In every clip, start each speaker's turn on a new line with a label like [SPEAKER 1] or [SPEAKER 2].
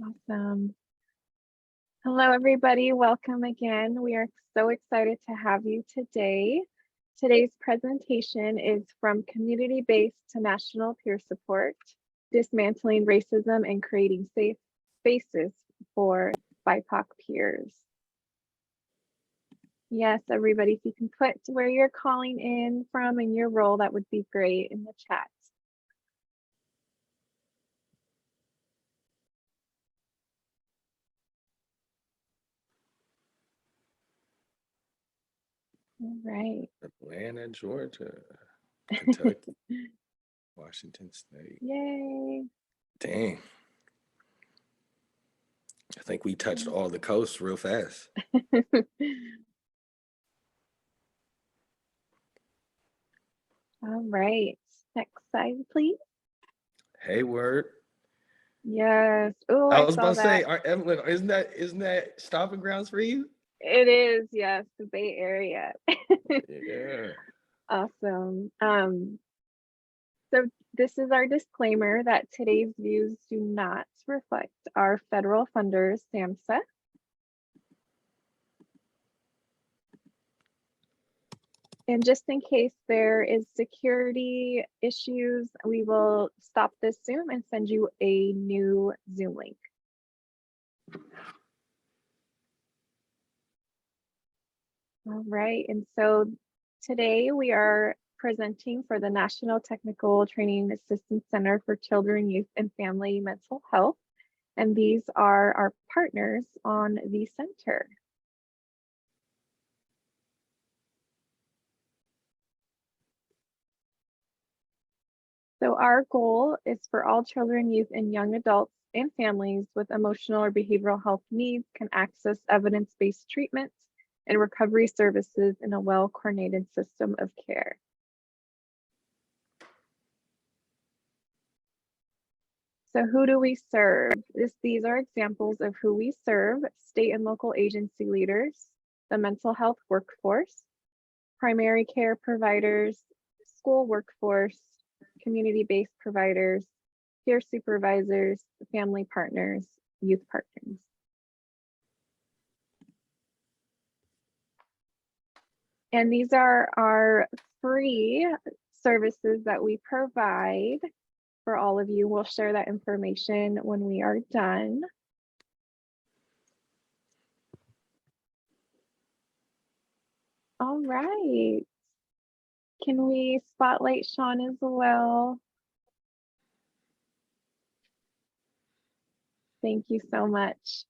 [SPEAKER 1] Awesome. Hello, everybody. Welcome again. We are so excited to have you today. Today's presentation is From Community-Based to National Peer Support, Dismantling Racism and Creating Safe Spaces for BIPOC Peers. Yes, everybody, if you can put where you're calling in from and your role, that would be great in the chat. All right.
[SPEAKER 2] Atlanta, Georgia, Kentucky, Washington State.
[SPEAKER 1] Yay.
[SPEAKER 2] Dang. I think we touched all the coasts real fast.
[SPEAKER 1] All right. Next slide, please.
[SPEAKER 2] Hayward.
[SPEAKER 1] Yes. Oh,
[SPEAKER 2] I
[SPEAKER 1] I
[SPEAKER 2] was
[SPEAKER 1] saw
[SPEAKER 2] about to
[SPEAKER 1] that.
[SPEAKER 2] say, Evelyn, isn't that stopping grounds for you?
[SPEAKER 1] It is, yes, the Bay Area.
[SPEAKER 2] Yeah.
[SPEAKER 1] Awesome. So this is our disclaimer that today's views do not reflect our federal funders, SAMHSA. And just in case there is security issues, we will stop this Zoom and send you a new Zoom link. All right, and so today we are presenting for the National Technical Training Assistance Center for Children, Youth, and Family Mental Health. And these are our partners on the center. So our goal is for all children, youth, and young adults and families with emotional or behavioral health needs can access evidence-based treatments and recovery services in a well-coordinated system of care. So who do we serve? These are examples of who we serve: state and local agency leaders, the mental health workforce, primary care providers, school workforce, community-based providers, peer supervisors, family partners, youth partners. And these are our free services that we provide for all of you. We'll share that information when we are done. All right. Can we spotlight Sean as well? Thank you so much.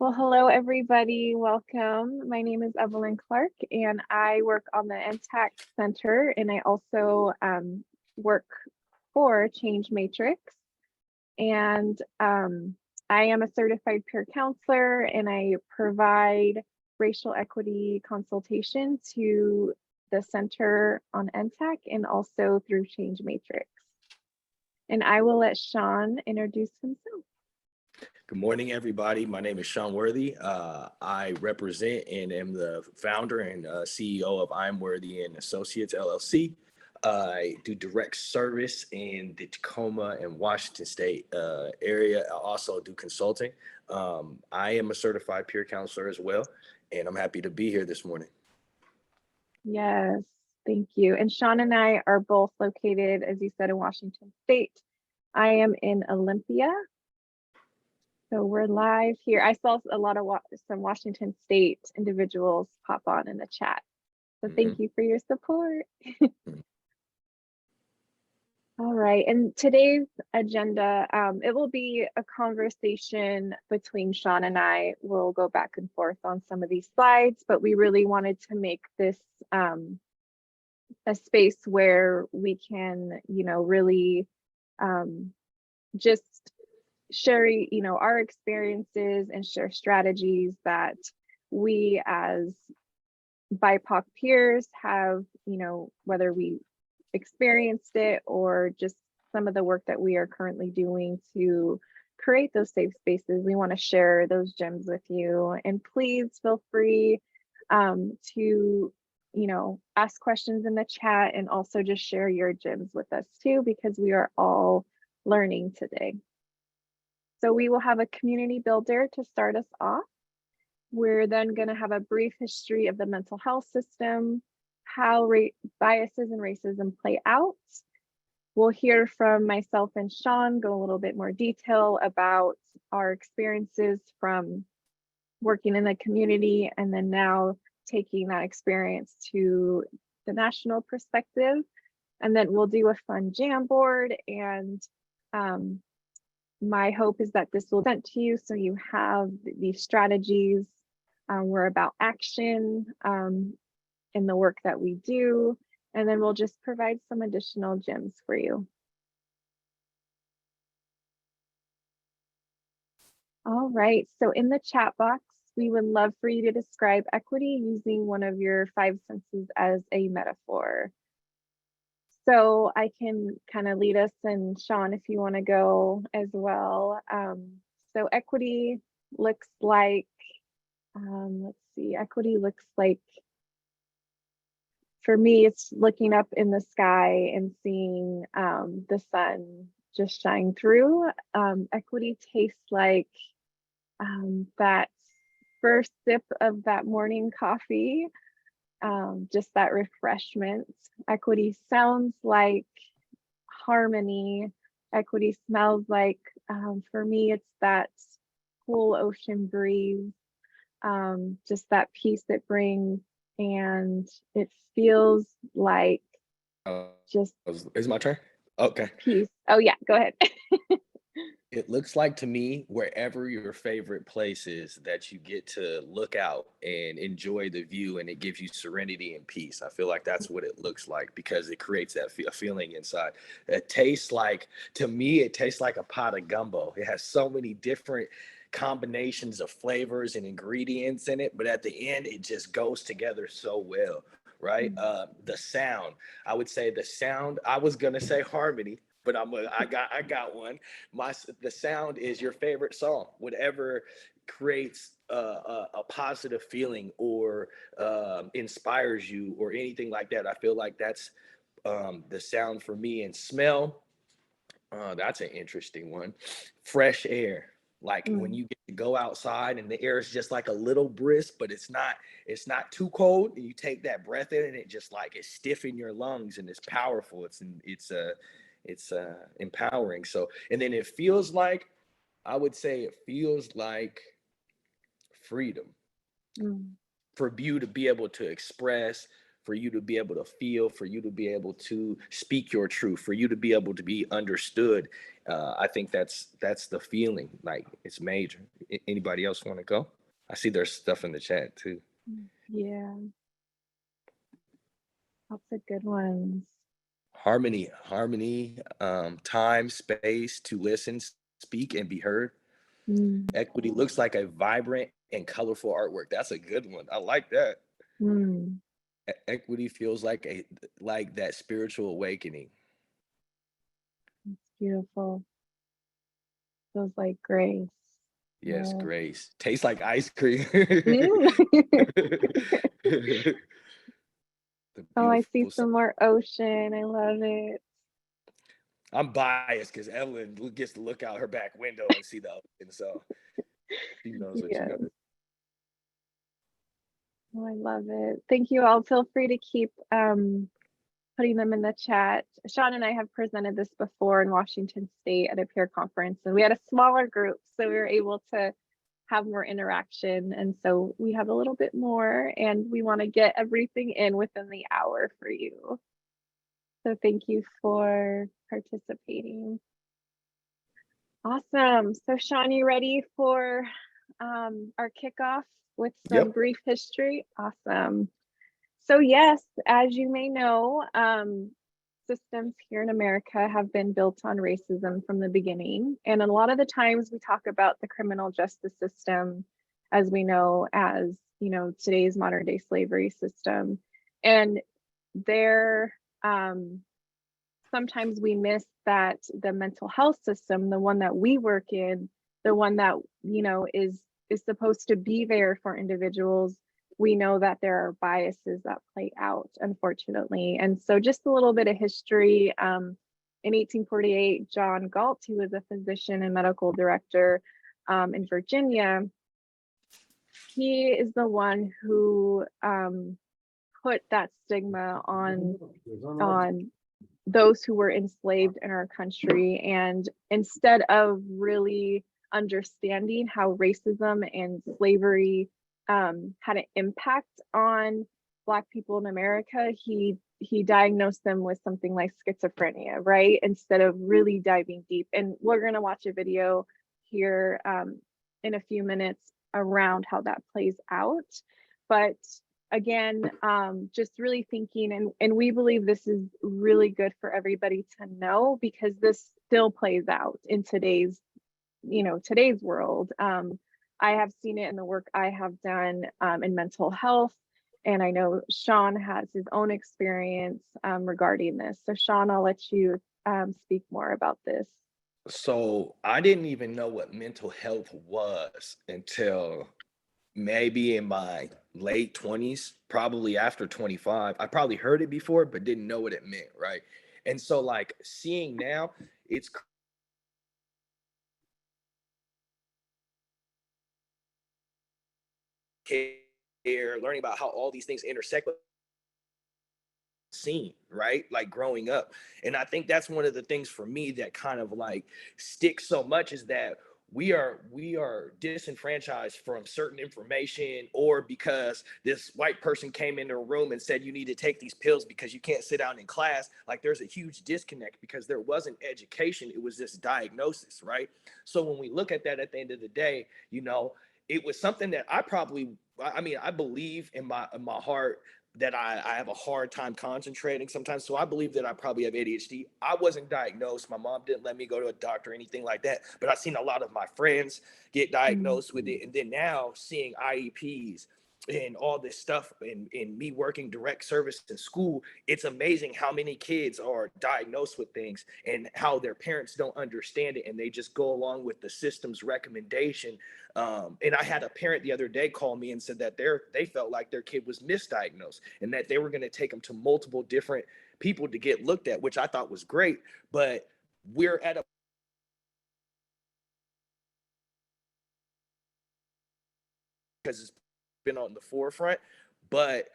[SPEAKER 1] Well, hello, everybody. Welcome. My name is Evelyn Clark, and I work on the NTAC Center, and I also work for Change Matrix. And I am a certified peer counselor, and I provide racial equity consultation to the center on NTAC and also through Change Matrix. And I will let Sean introduce himself.
[SPEAKER 2] Good morning, everybody. My name is Sean Worthy. I represent and am the founder and CEO of I'm Worthy and Associates, LLC. I do direct service in the Tacoma and Washington State area. I also do consulting. I am a certified peer counselor as well, and I'm happy to be here this morning.
[SPEAKER 1] Yes, thank you. And Sean and I are both located, as you said, in Washington State. I am in Olympia. So we're live here. I saw a lot of some Washington State individuals pop on in the chat. So thank you for your support. All right, and today's agenda, it will be a conversation between Sean and I. We'll go back and forth on some of these slides, but we really wanted to make this a space where we can, really just share, our experiences and share strategies that we as BIPOC peers have, whether we experienced it or just some of the work that we are currently doing to create those safe spaces. We want to share those gems with you, and please feel free to ask questions in the chat and also just share your gems with us too, because we are all learning today. So we will have a community builder to start us off. We're then going to have a brief history of the mental health system, how biases and racism play out. We'll hear from myself and Sean, go a little bit more detail about our experiences from working in the community and then now taking that experience to the national perspective. And then we'll do a fun Jamboard, and my hope is that this will be sent to you so you have these strategies. We're about action in the work that we do, and then we'll just provide some additional gems for you. All right, so in the chat box, we would love for you to describe equity using one of your 5 senses as a metaphor. So I can kind of lead us, and Sean, if you want to go as well. So equity looks like, let's see, equity looks like, for me, it's looking up in the sky and seeing the sun just shine through. Equity tastes like that first sip of that morning coffee, just that refreshment. Equity sounds like harmony. Equity smells like, for me, it's that cool ocean breeze, just that peace it brings. And it feels like just
[SPEAKER 2] Is my turn? Okay.
[SPEAKER 1] peace. Oh yeah, go ahead.
[SPEAKER 2] It looks like to me, wherever your favorite place is, that you get to look out and enjoy the view, and it gives you serenity and peace. I feel like that's what it looks like, because it creates that feeling inside. It tastes like, to me, it tastes like a pot of gumbo. It has so many different combinations of flavors and ingredients in it, but at the end, it just goes together so well, right? The sound, I would say the sound, I was gonna say harmony, but I got one. The sound is your favorite song, whatever creates a positive feeling or inspires you or anything like that. I feel like that's the sound for me. And smell, that's an interesting one. Fresh air, like when you get to go outside and the air is just like a little brisk, but it's not too cold, and you take that breath in and it just like it's stiff in your lungs and it's powerful. It's empowering. So, and then it feels like, I would say it feels like freedom, for you to be able to express, for you to be able to feel, for you to be able to speak your truth, for you to be able to be understood. I think that's the feeling. Like, it's major. Anybody else want to go? I see there's stuff in the chat too.
[SPEAKER 1] Yeah, lots of good ones.
[SPEAKER 2] Harmony, time, space to listen, speak, and be heard. Equity looks like a vibrant and colorful artwork. That's a good one. I like that. Equity feels like that spiritual awakening.
[SPEAKER 1] It's beautiful. Feels like grace.
[SPEAKER 2] Yes,
[SPEAKER 1] Yeah.
[SPEAKER 2] grace. Tastes like ice cream.
[SPEAKER 1] Oh, I see some more ocean. I love it.
[SPEAKER 2] I'm biased because Evelyn gets to look out her back window and see the ocean, so she knows what you got.
[SPEAKER 1] Oh, I love it. Thank you all. Feel free to keep putting them in the chat. Sean and I have presented this before in Washington State at a peer conference, and we had a smaller group, so we were able to have more interaction. And so we have a little bit more, and we want to get everything in within the hour for you. So thank you for participating. Awesome. So Sean, you ready for our kickoff with some brief history? Awesome. So yes, as you may know, systems here in America have been built on racism from the beginning. And a lot of the times we talk about the criminal justice system, as we know, as, you know, today's modern day slavery system. And there, sometimes we miss that the mental health system, the one that we work in, the one that, you know, is supposed to be there for individuals, we know that there are biases that play out, unfortunately. And so just a little bit of history. in 1848, John Galt, who was a physician and medical director in Virginia, he is the one who put that stigma on those who were enslaved in our country. And instead of really understanding how racism and slavery had an impact on Black people in America, he diagnosed them with something like schizophrenia, right? Instead of really diving deep. And we're going to watch a video here in a few minutes around how that plays out. But again, just really thinking, and we believe this is really good for everybody to know, because this still plays out in today's world. I have seen it in the work I have done in mental health, and I know Sean has his own experience regarding this. So Sean, I'll let you speak more about this.
[SPEAKER 2] So I didn't even know what mental health was until maybe in my late 20s, probably after 25. I probably heard it before, but didn't know what it meant, right? And so like seeing now, it's care, learning about how all these things intersect with scene, right? Like growing up. And I think that's one of the things for me that kind of like sticks so much, is that we are disenfranchised from certain information, or because this white person came into a room and said you need to take these pills because you can't sit down in class. Like there's a huge disconnect because there wasn't education, it was this diagnosis, right? So when we look at that at the end of the day, it was something that I believe in my heart that I have a hard time concentrating sometimes. So I believe that I probably have ADHD. I wasn't diagnosed. My mom didn't let me go to a doctor or anything like that. But I've seen a lot of my friends get diagnosed with it. And then now seeing IEPs and all this stuff, and me working direct service in school, it's amazing how many kids are diagnosed with things and how their parents don't understand it, and they just go along with the system's recommendation. And I had a parent the other day call me and said that they felt like their kid was misdiagnosed and that they were going to take them to multiple different people to get looked at, which I thought was great. But we're at a because it's been on the forefront, but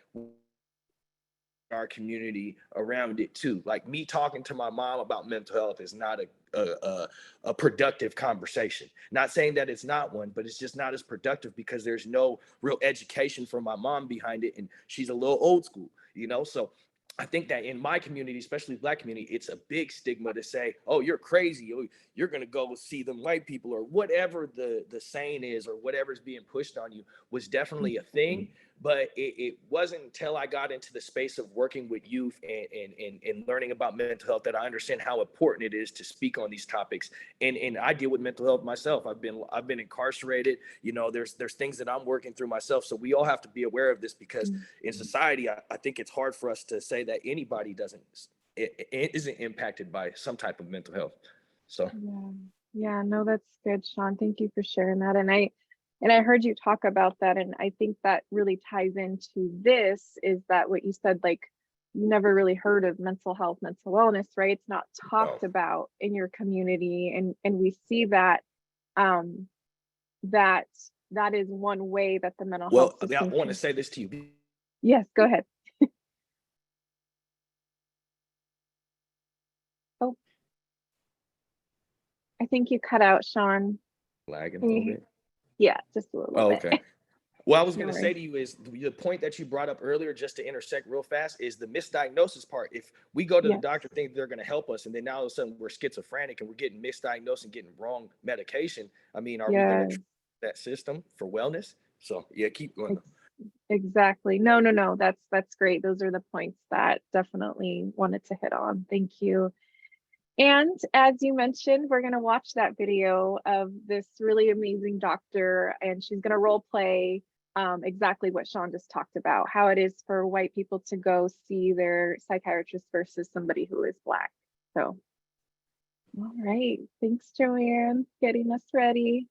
[SPEAKER 2] our community around it too. Like me talking to my mom about mental health is not a productive conversation. Not saying that it's not one, but it's just not as productive because there's no real education from my mom behind it, and she's a little old school, So I think that in my community, especially Black community, it's a big stigma to say, "Oh, you're crazy. Oh, you're gonna go see them white people," or whatever the saying is, or whatever's being pushed on you, was definitely a thing. But it wasn't until I got into the space of working with youth and learning about mental health that I understand how important it is to speak on these topics. And I deal with mental health myself. I've been incarcerated. There's things that I'm working through myself. So we all have to be aware of this, because in society, I think it's hard for us to say that anybody isn't impacted by some type of mental health. So
[SPEAKER 1] Yeah, no, that's good, Sean. Thank you for sharing that. And I heard you talk about that, and I think that really ties into this, is that what you said, like you never really heard of mental health, mental wellness, right? It's not talked about in your community, and we see that that is one way that the mental health system.
[SPEAKER 2] I want to say this to you.
[SPEAKER 1] Yes, go ahead. Oh, I think you cut out, Sean.
[SPEAKER 2] Lagging a little bit.
[SPEAKER 1] Yeah, just a little bit.
[SPEAKER 2] Okay. What I was going to
[SPEAKER 1] No
[SPEAKER 2] say to you is the point that you brought up earlier, just to intersect real fast, is the misdiagnosis part. If we go to the doctor thinking they're going to help us, and then now all of a sudden we're schizophrenic and we're getting misdiagnosed and getting wrong medication, are we going to trust that system for wellness? So yeah, keep going.
[SPEAKER 1] Exactly. No. That's great. Those are the points that definitely wanted to hit on. Thank you. And as you mentioned, we're going to watch that video of this really amazing doctor, and she's going to role play exactly what Sean just talked about, how it is for white people to go see their psychiatrist versus somebody who is Black. So, all right. Thanks, Joanne, getting us ready.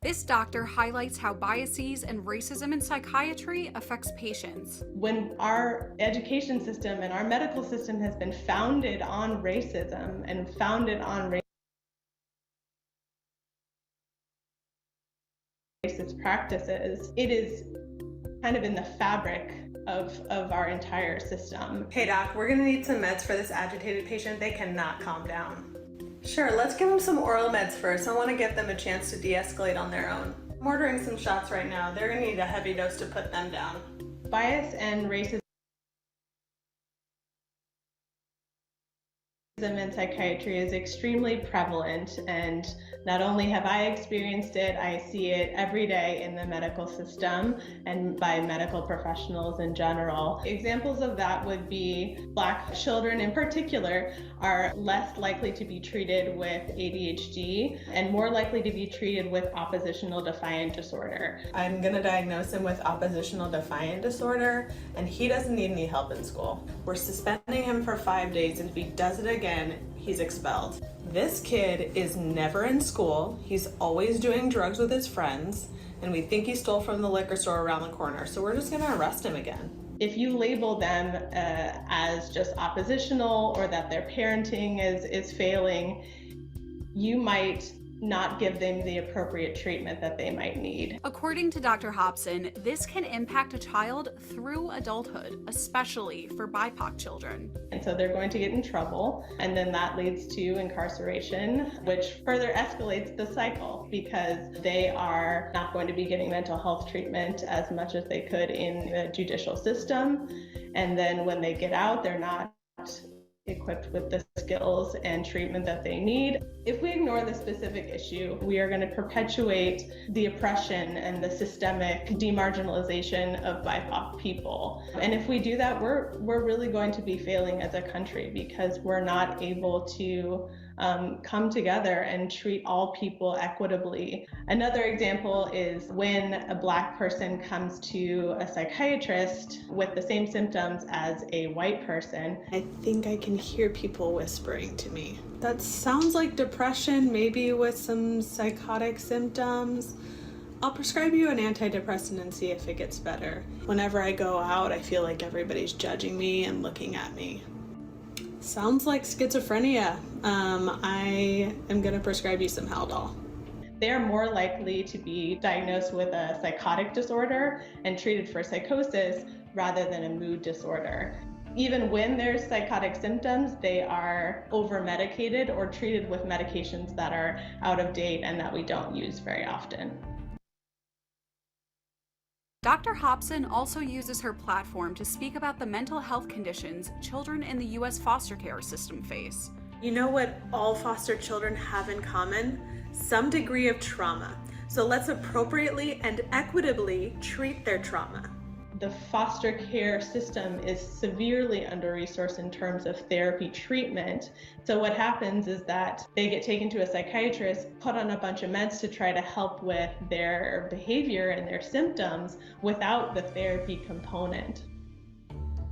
[SPEAKER 3] This doctor highlights how biases and racism in psychiatry affects patients.
[SPEAKER 4] When our education system and our medical system has been founded on racism and founded on racist practices, it is kind of in the fabric of our entire system.
[SPEAKER 5] Hey doc, we're gonna need some meds for this agitated patient. They cannot calm down. Sure, let's give them some oral meds first. I wanna give them a chance to de-escalate on their own. I'm ordering some shots right now. They're gonna need a heavy dose to put them down.
[SPEAKER 4] Bias and racism in psychiatry is extremely prevalent, and not only have I experienced it, I see it every day in the medical system and by medical professionals in general. Examples of that would be Black children in particular are less likely to be treated with ADHD and more likely to be treated with oppositional defiant disorder.
[SPEAKER 5] I'm gonna diagnose him with oppositional defiant disorder, and he doesn't need any help in school. We're suspending him for 5 days, and if he does it again, he's expelled. This kid is never in school. He's always doing drugs with his friends, and we think he stole from the liquor store around the corner, so we're just gonna arrest him again.
[SPEAKER 4] If you label them as just oppositional or that their parenting is failing, you might not give them the appropriate treatment that they might need.
[SPEAKER 3] According to Dr. Hobson, this can impact a child through adulthood, especially for BIPOC children.
[SPEAKER 4] And so they're going to get in trouble, and then that leads to incarceration, which further escalates the cycle because they are not going to be getting mental health treatment as much as they could in the judicial system. And then when they get out, they're not equipped with the skills and treatment that they need. If we ignore the specific issue, we are going to perpetuate the oppression and the systemic demarginalization of BIPOC people. And if we do that, we're really going to be failing as a country because we're not able to come together and treat all people equitably. Another example is when a Black person comes to a psychiatrist with the same symptoms as a white person.
[SPEAKER 5] I think I can hear people whispering to me. That sounds like depression, maybe with some psychotic symptoms. I'll prescribe you an antidepressant and see if it gets better. Whenever I go out, I feel like everybody's judging me and looking at me. Sounds like schizophrenia. I am gonna prescribe you some Haldol.
[SPEAKER 4] They're more likely to be diagnosed with a psychotic disorder and treated for psychosis rather than a mood disorder. Even when there's psychotic symptoms, they are over-medicated or treated with medications that are out of date and that we don't use very often.
[SPEAKER 3] Dr. Hobson also uses her platform to speak about the mental health conditions children in the U.S. foster care system face.
[SPEAKER 5] You know what all foster children have in common? Some degree of trauma. So let's appropriately and equitably treat their trauma.
[SPEAKER 4] The foster care system is severely under-resourced in terms of therapy treatment. So what happens is that they get taken to a psychiatrist, put on a bunch of meds to try to help with their behavior and their symptoms without the therapy component.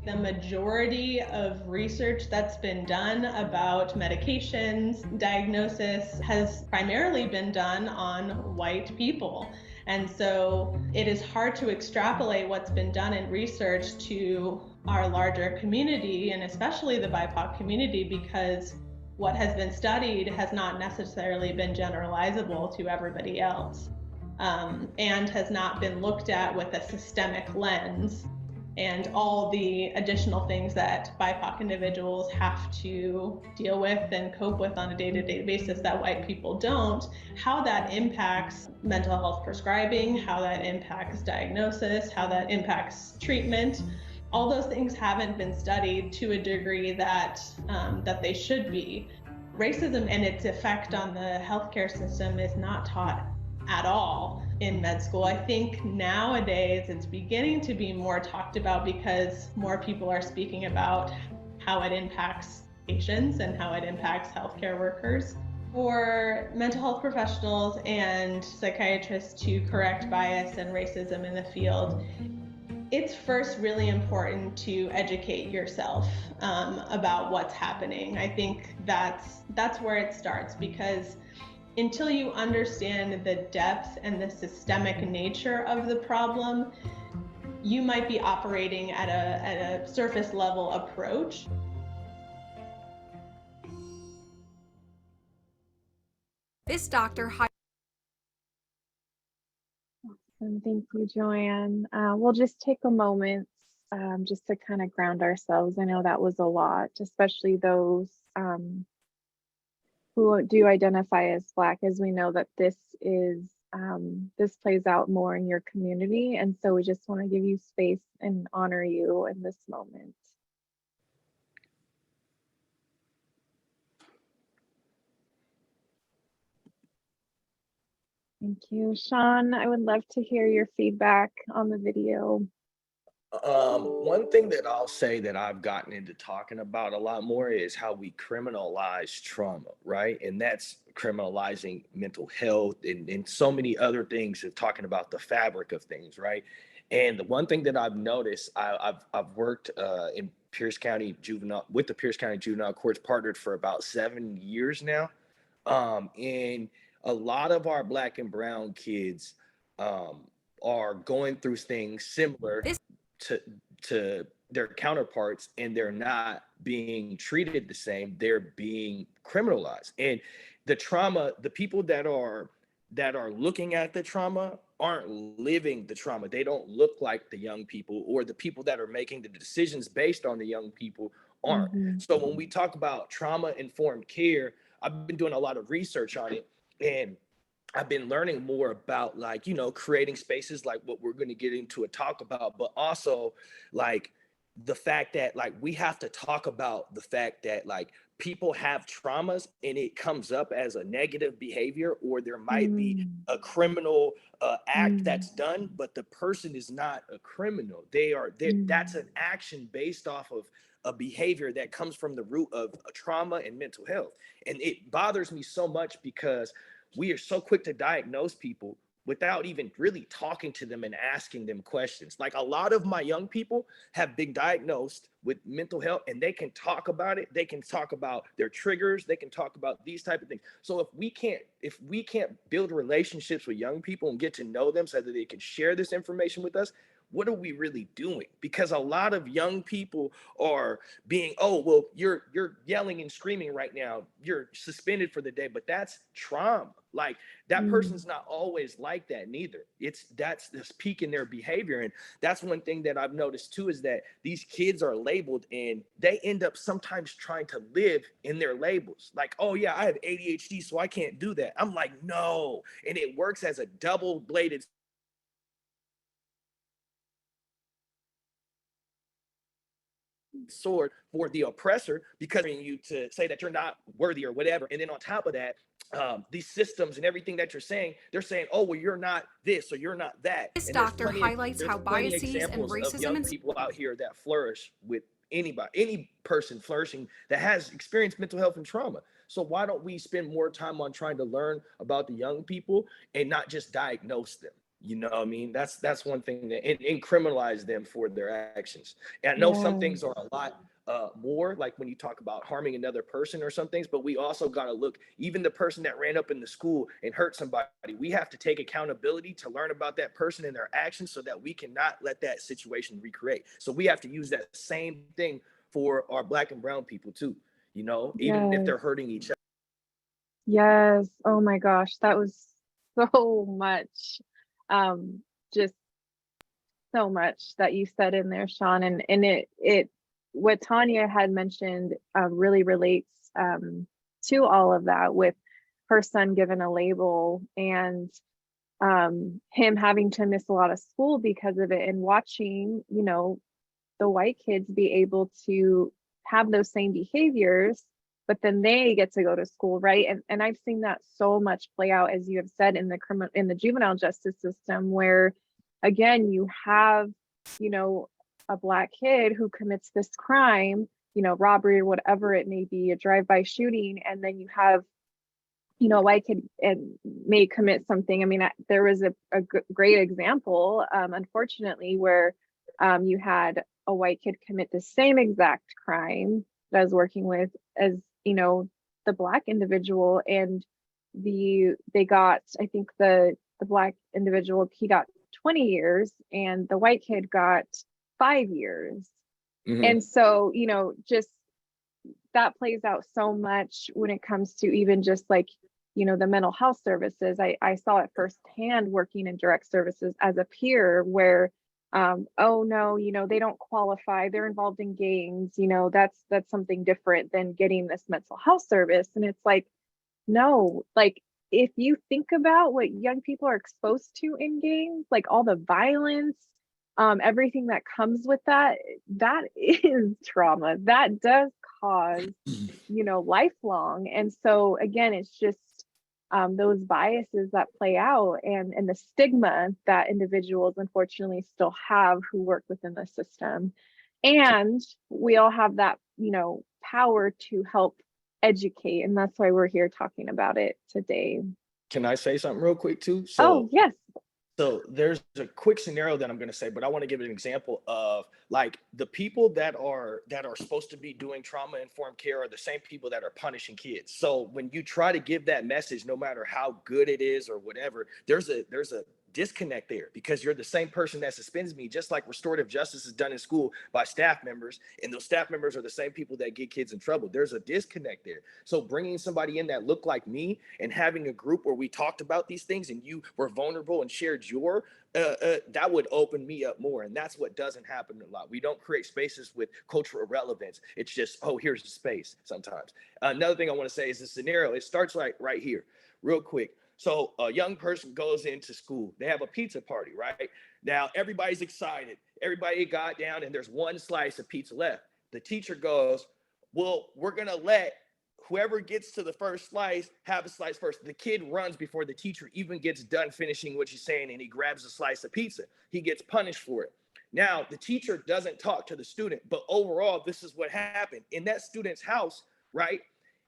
[SPEAKER 4] The majority of research that's been done about medications, diagnosis, has primarily been done on white people. And so it is hard to extrapolate what's been done in research to our larger community, and especially the BIPOC community, because what has been studied has not necessarily been generalizable to everybody else, and has not been looked at with a systemic lens and all the additional things that BIPOC individuals have to deal with and cope with on a day-to-day basis that white people don't, how that impacts mental health prescribing, how that impacts diagnosis, how that impacts treatment. All those things haven't been studied to a degree that, that they should be. Racism and its effect on the healthcare system is not taught at all in med school. I think nowadays it's beginning to be more talked about because more people are speaking about how it impacts patients and how it impacts healthcare workers. For mental health professionals and psychiatrists to correct bias and racism in the field, it's first really important to educate yourself about what's happening. I think that's where it starts, because until you understand the depth and the systemic nature of the problem, you might be operating at a surface level approach.
[SPEAKER 3] This doctor
[SPEAKER 1] And thank you, Joanne. We'll just take a moment just to kind of ground ourselves. I know that was a lot, especially those who do identify as Black, as we know that this plays out more in your community. And so we just want to give you space and honor you in this moment. Thank you. Sean, I would love to hear your feedback on the video.
[SPEAKER 2] One thing that I'll say that I've gotten into talking about a lot more is how we criminalize trauma, right? And that's criminalizing mental health and so many other things of talking about the fabric of things, right? And the one thing that I've noticed, I've worked in Pierce County Juvenile with the Pierce County Juvenile Courts, partnered for about 7 years now. And a lot of our Black and brown kids are going through things similar to their counterparts, and they're not being treated the same. They're being criminalized. And the trauma, the people that are looking at the trauma aren't living the trauma. They don't look like the young people, or the people that are making the decisions based on the young people aren't.
[SPEAKER 1] Mm-hmm.
[SPEAKER 2] So when we talk about trauma informed care, I've been doing a lot of research on it, and I've been learning more about, like, creating spaces like what we're going to get into a talk about, but also like the fact that, like, we have to talk about the fact that, like, people have traumas and it comes up as a negative behavior, or there might be a criminal act that's done, but the person is not a criminal. That's an action based off of a behavior that comes from the root of a trauma and mental health. And it bothers me so much because we are so quick to diagnose people without even really talking to them and asking them questions. Like, a lot of my young people have been diagnosed with mental health, and they can talk about it. They can talk about their triggers. They can talk about these type of things. So if we can't build relationships with young people and get to know them so that they can share this information with us, what are we really doing? Because a lot of young people are being, oh, well, you're yelling and screaming right now, you're suspended for the day, but that's trauma. Like, that person's not always like that neither. That's this peak in their behavior. And that's one thing that I've noticed too, is that these kids are labeled and they end up sometimes trying to live in their labels. Like, oh yeah, I have ADHD, so I can't do that. I'm like, no. And it works as a double-bladed sword for the oppressor, because you to say that you're not worthy or whatever. And then on top of that, these systems and everything that you're saying, they're saying, oh, well, you're not this or you're not that.
[SPEAKER 3] This
[SPEAKER 2] And
[SPEAKER 3] doctor highlights how biases and
[SPEAKER 2] examples of
[SPEAKER 3] racism
[SPEAKER 2] young
[SPEAKER 3] and
[SPEAKER 2] people out here that flourish with any person flourishing that has experienced mental health and trauma. So why don't we spend more time on trying to learn about the young people and not just diagnose them? You know what I mean? That's one thing, that and criminalize them for their actions. And I know some things are a lot more, like when you talk about harming another person or some things, but we also got to look, even the person that ran up in the school and hurt somebody, we have to take accountability to learn about that person and their actions so that we cannot let that situation recreate. So we have to use that same thing for our Black and brown people too, even if they're hurting each other.
[SPEAKER 1] Yes. Oh my gosh, that was so much. Just so much that you said in there, Sean, and it what Tanya had mentioned really relates to all of that, with her son given a label and him having to miss a lot of school because of it, and watching, the white kids be able to have those same behaviors, but then they get to go to school, right? And I've seen that so much play out, as you have said, in the juvenile justice system, where again you have, a Black kid who commits this crime, robbery or whatever it may be, a drive-by shooting, and then you have, a white kid and may commit something. I mean, there was a great example, unfortunately, where you had a white kid commit the same exact crime that I was working with as, the Black individual, and they got, I think the Black individual, he got 20 years and the white kid got 5 years. And so, you know, just that plays out so much when it comes to even just like, you know, the mental health services. I saw it firsthand working in direct services as a peer where, oh no, you know, they don't qualify, they're involved in gangs, you know, that's something different than getting this mental health service. And it's like, no, like if you think about what young people are exposed to in gangs, like all the violence, everything that comes with that, that is trauma. That does cause, you know, lifelong. And so again, it's just those biases that play out and the stigma that individuals unfortunately still have who work within the system. And we all have that, you know, power to help educate. And that's why we're here talking about it today.
[SPEAKER 2] Can I say something real quick too?
[SPEAKER 1] Oh, yes.
[SPEAKER 2] So there's a quick scenario that I'm going to say, but I want to give an example of like the people that are supposed to be doing trauma informed care are the same people that are punishing kids. So when you try to give that message, no matter how good it is or whatever, there's a disconnect there because you're the same person that suspends me, just like restorative justice is done in school by staff members, and those staff members are the same people that get kids in trouble. There's a disconnect there. So bringing somebody in that looked like me and having a group where we talked about these things and you were vulnerable and shared your that would open me up more. And that's what doesn't happen a lot. We don't create spaces with cultural relevance. It's just, oh, here's the space sometimes. Another thing I want to say is the scenario. It starts right here, real quick. So a young person goes into school. They have a pizza party, right? Now, everybody's excited. Everybody got down and there's one slice of pizza left. The teacher goes, well, we're going to let whoever gets to the first slice have a slice first. The kid runs before the teacher even gets done finishing what she's saying, and he grabs a slice of pizza. He gets punished for it. Now, the teacher doesn't talk to the student, but overall, this is what happened. In that student's house, right?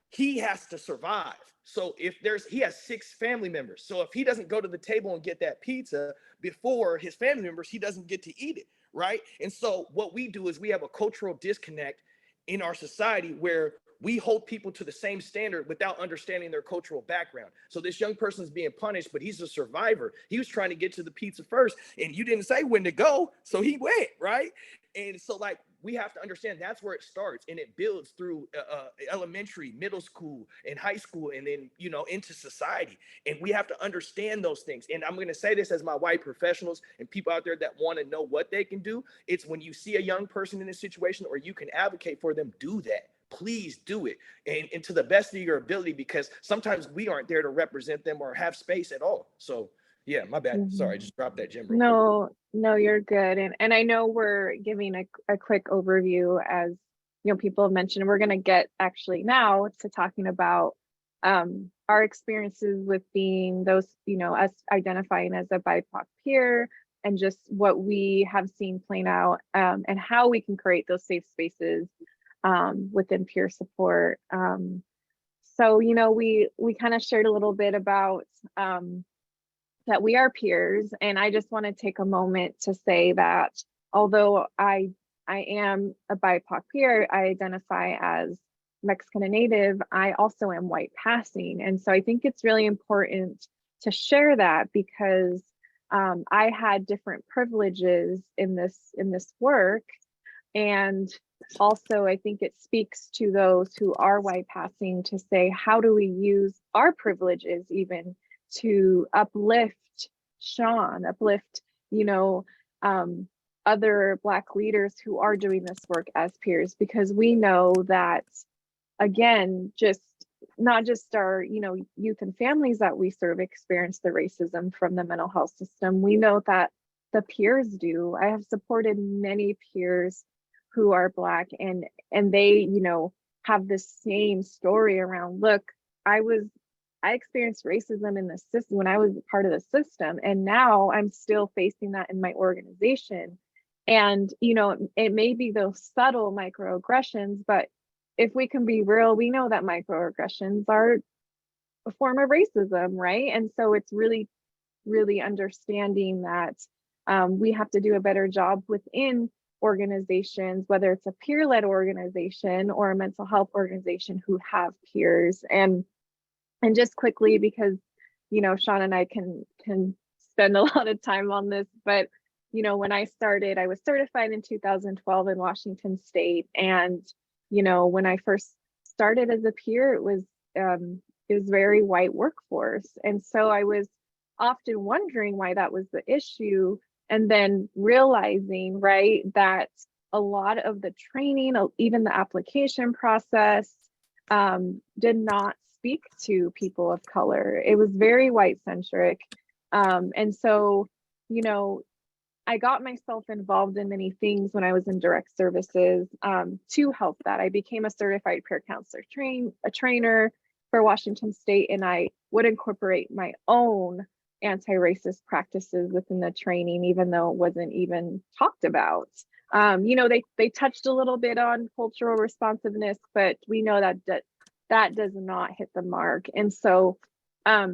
[SPEAKER 2] He has to survive. So if he has 6 family members. So if he doesn't go to the table and get that pizza before his family members, he doesn't get to eat it, right? And so what we do is we have a cultural disconnect in our society where we hold people to the same standard without understanding their cultural background. So this young person is being punished, but he's a survivor. He was trying to get to the pizza first, and you didn't say when to go, so he went, right? And so like we have to understand that's where it starts, and it builds through elementary, middle school, and high school, and then, you know, into society. And we have to understand those things. And I'm going to say this as my white professionals and people out there that want to know what they can do. It's when you see a young person in a situation or you can advocate for them, do that. Please do it, and to the best of your ability, because sometimes we aren't there to represent them or have space at all. So yeah, my bad.
[SPEAKER 1] Mm-hmm.
[SPEAKER 2] Sorry, I just dropped that gem real quick.
[SPEAKER 1] No, you're good. And I know we're giving a quick overview, as you know, people have mentioned. We're going to get actually now to talking about our experiences with being those, you know, us identifying as a BIPOC peer, and just what we have seen playing out, and how we can create those safe spaces within peer support. So, you know, we kind of shared a little bit about that we are peers, and I just want to take a moment to say that although I am a BIPOC peer, I identify as Mexican and Native, I also am white passing. And so I think it's really important to share that, because I had different privileges in this work. And also, I think it speaks to those who are white passing to say, how do we use our privileges even to uplift Sean, uplift, you know, other Black leaders who are doing this work as peers? Because we know that, again, just not just our, you know, youth and families that we serve experience the racism from the mental health system. We know that the peers do. I have supported many peers who are Black, and they, you know, have the same story around, look, I experienced racism in the system when I was part of the system, and now I'm still facing that in my organization. And, you know, it may be those subtle microaggressions, but if we can be real, we know that microaggressions are a form of racism, right? And so it's really, really understanding that we have to do a better job within organizations, whether it's a peer-led organization or a mental health organization who have peers. And And just quickly, because, Sean and I can spend a lot of time on this, but, when I started, I was certified in 2012 in Washington State. And, when I first started as a peer, it was very white workforce. And so I was often wondering why that was the issue. And then realizing, right, that a lot of the training, even the application process, did not speak to people of color. It was very white centric. And so, I got myself involved in many things when I was in direct services to help that. I became a certified peer counselor trainer for Washington State, and I would incorporate my own anti-racist practices within the training, even though it wasn't even talked about. They touched a little bit on cultural responsiveness, but we know that does not hit the mark. And so, as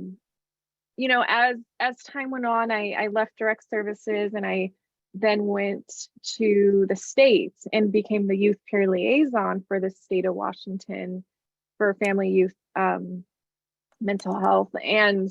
[SPEAKER 1] time went on, I left direct services, and I then went to the States and became the youth peer liaison for the state of Washington for family, youth, mental health. And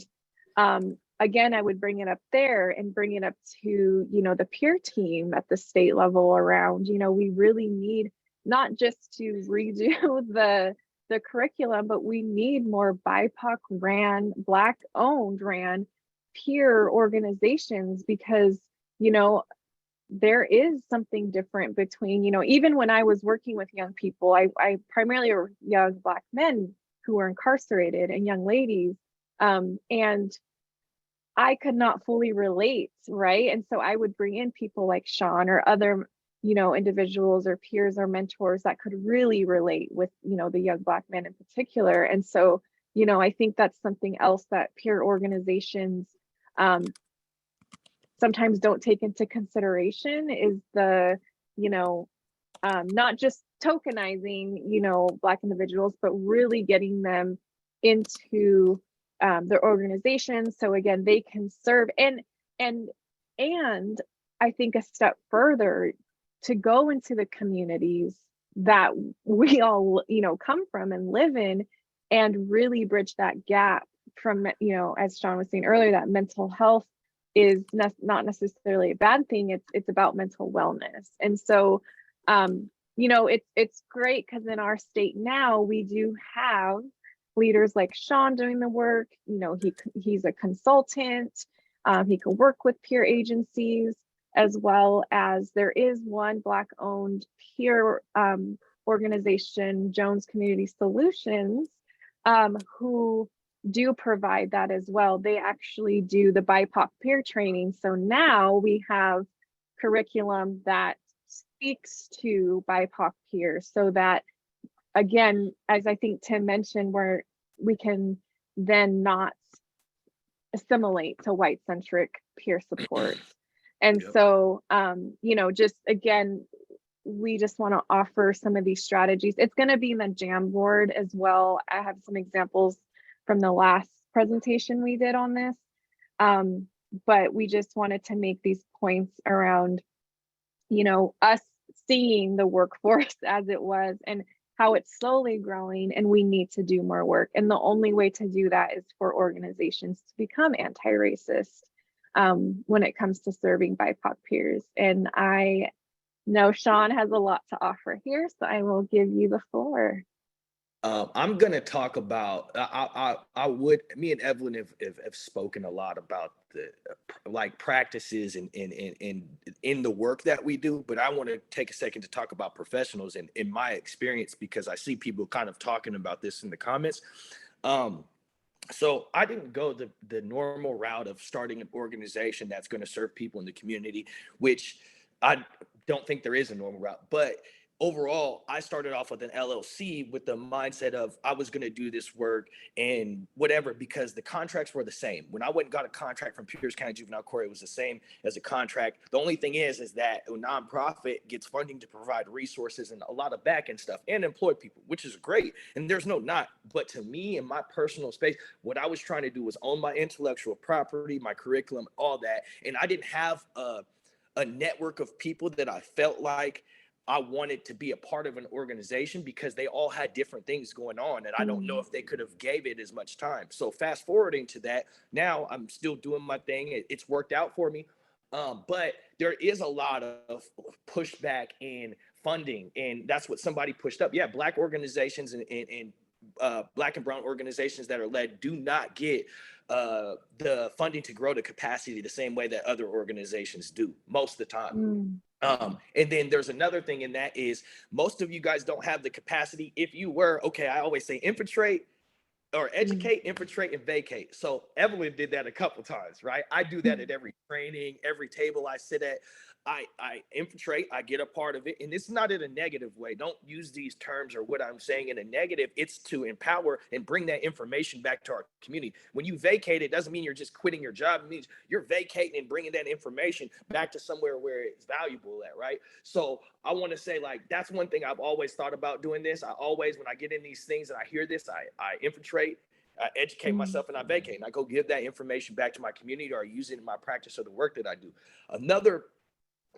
[SPEAKER 1] again, I would bring it up there and bring it up to, the peer team at the state level around, we really need not just to redo the curriculum, but we need more BIPOC ran, Black owned ran peer organizations, because, there is something different between, even when I was working with young people, I primarily were young Black men who were incarcerated and young ladies. And I could not fully relate, right? And so I would bring in people like Sean or other, individuals or peers or mentors that could really relate with, the young Black men in particular. And so, I think that's something else that peer organizations sometimes don't take into consideration, is the, not just tokenizing, Black individuals, but really getting them into their organizations. So again, they can serve and I think a step further, to go into the communities that we all, come from and live in, and really bridge that gap from, as Sean was saying earlier, that mental health is not necessarily a bad thing. It's about mental wellness. And so, it's great because in our state now we do have leaders like Sean doing the work. He's a consultant. He can work with peer agencies, as well as there is one Black owned peer organization, Jones Community Solutions, who do provide that as well. They actually do the BIPOC peer training. So now we have curriculum that speaks to BIPOC peers, so that, again, as I think Tim mentioned, where we can then not assimilate to white centric peer support. And
[SPEAKER 2] Yep.
[SPEAKER 1] so, just again, we just want to offer some of these strategies. It's going to be in the Jamboard as well. I have some examples from the last presentation we did on this. But we just wanted to make these points around, us seeing the workforce as it was and how it's slowly growing, and we need to do more work. And the only way to do that is for organizations to become anti-racist when it comes to serving BIPOC peers. And I know Sean has a lot to offer here, so I will give you the floor.
[SPEAKER 2] I'm going to talk about, me and Evelyn have spoken a lot about the practices and in the work that we do, but I want to take a second to talk about professionals and in my experience, because I see people kind of talking about this in the comments. So I didn't go the normal route of starting an organization that's going to serve people in the community, which I don't think there is a normal route, but overall, I started off with an LLC with the mindset of I was going to do this work and whatever, because the contracts were the same. When I went and got a contract from Pierce County Juvenile Court, it was the same as a contract. The only thing is that a nonprofit gets funding to provide resources and a lot of back end stuff and employ people, which is great. And there's no not. But to me, in my personal space, what I was trying to do was own my intellectual property, my curriculum, all that. And I didn't have a network of people that I felt like I wanted to be a part of an organization because they all had different things going on, and I don't know if they could have gave it as much time. So fast forwarding to that, now I'm still doing my thing. It's worked out for me. But there is a lot of pushback in funding, and that's what somebody pushed up. Yeah, Black organizations and Black and brown organizations that are led do not get the funding to grow the capacity the same way that other organizations do most of the time. And then there's another thing, and that is most of you guys don't have the capacity. If you were, okay, I always say infiltrate or educate, infiltrate, and vacate. So Evelyn did that a couple times, right? I do that at every training, every table I sit at. I infiltrate, I get a part of it. And it's not in a negative way. Don't use these terms or what I'm saying in a negative. It's to empower and bring that information back to our community. When you vacate, it doesn't mean you're just quitting your job. It means you're vacating and bringing that information back to somewhere where it's valuable at, right? So I want to say, like, that's one thing I've always thought about doing this. I always, when I get in these things and I hear this, I infiltrate, I educate myself, and I vacate. And I go give that information back to my community, or I use it in my practice or the work that I do. Another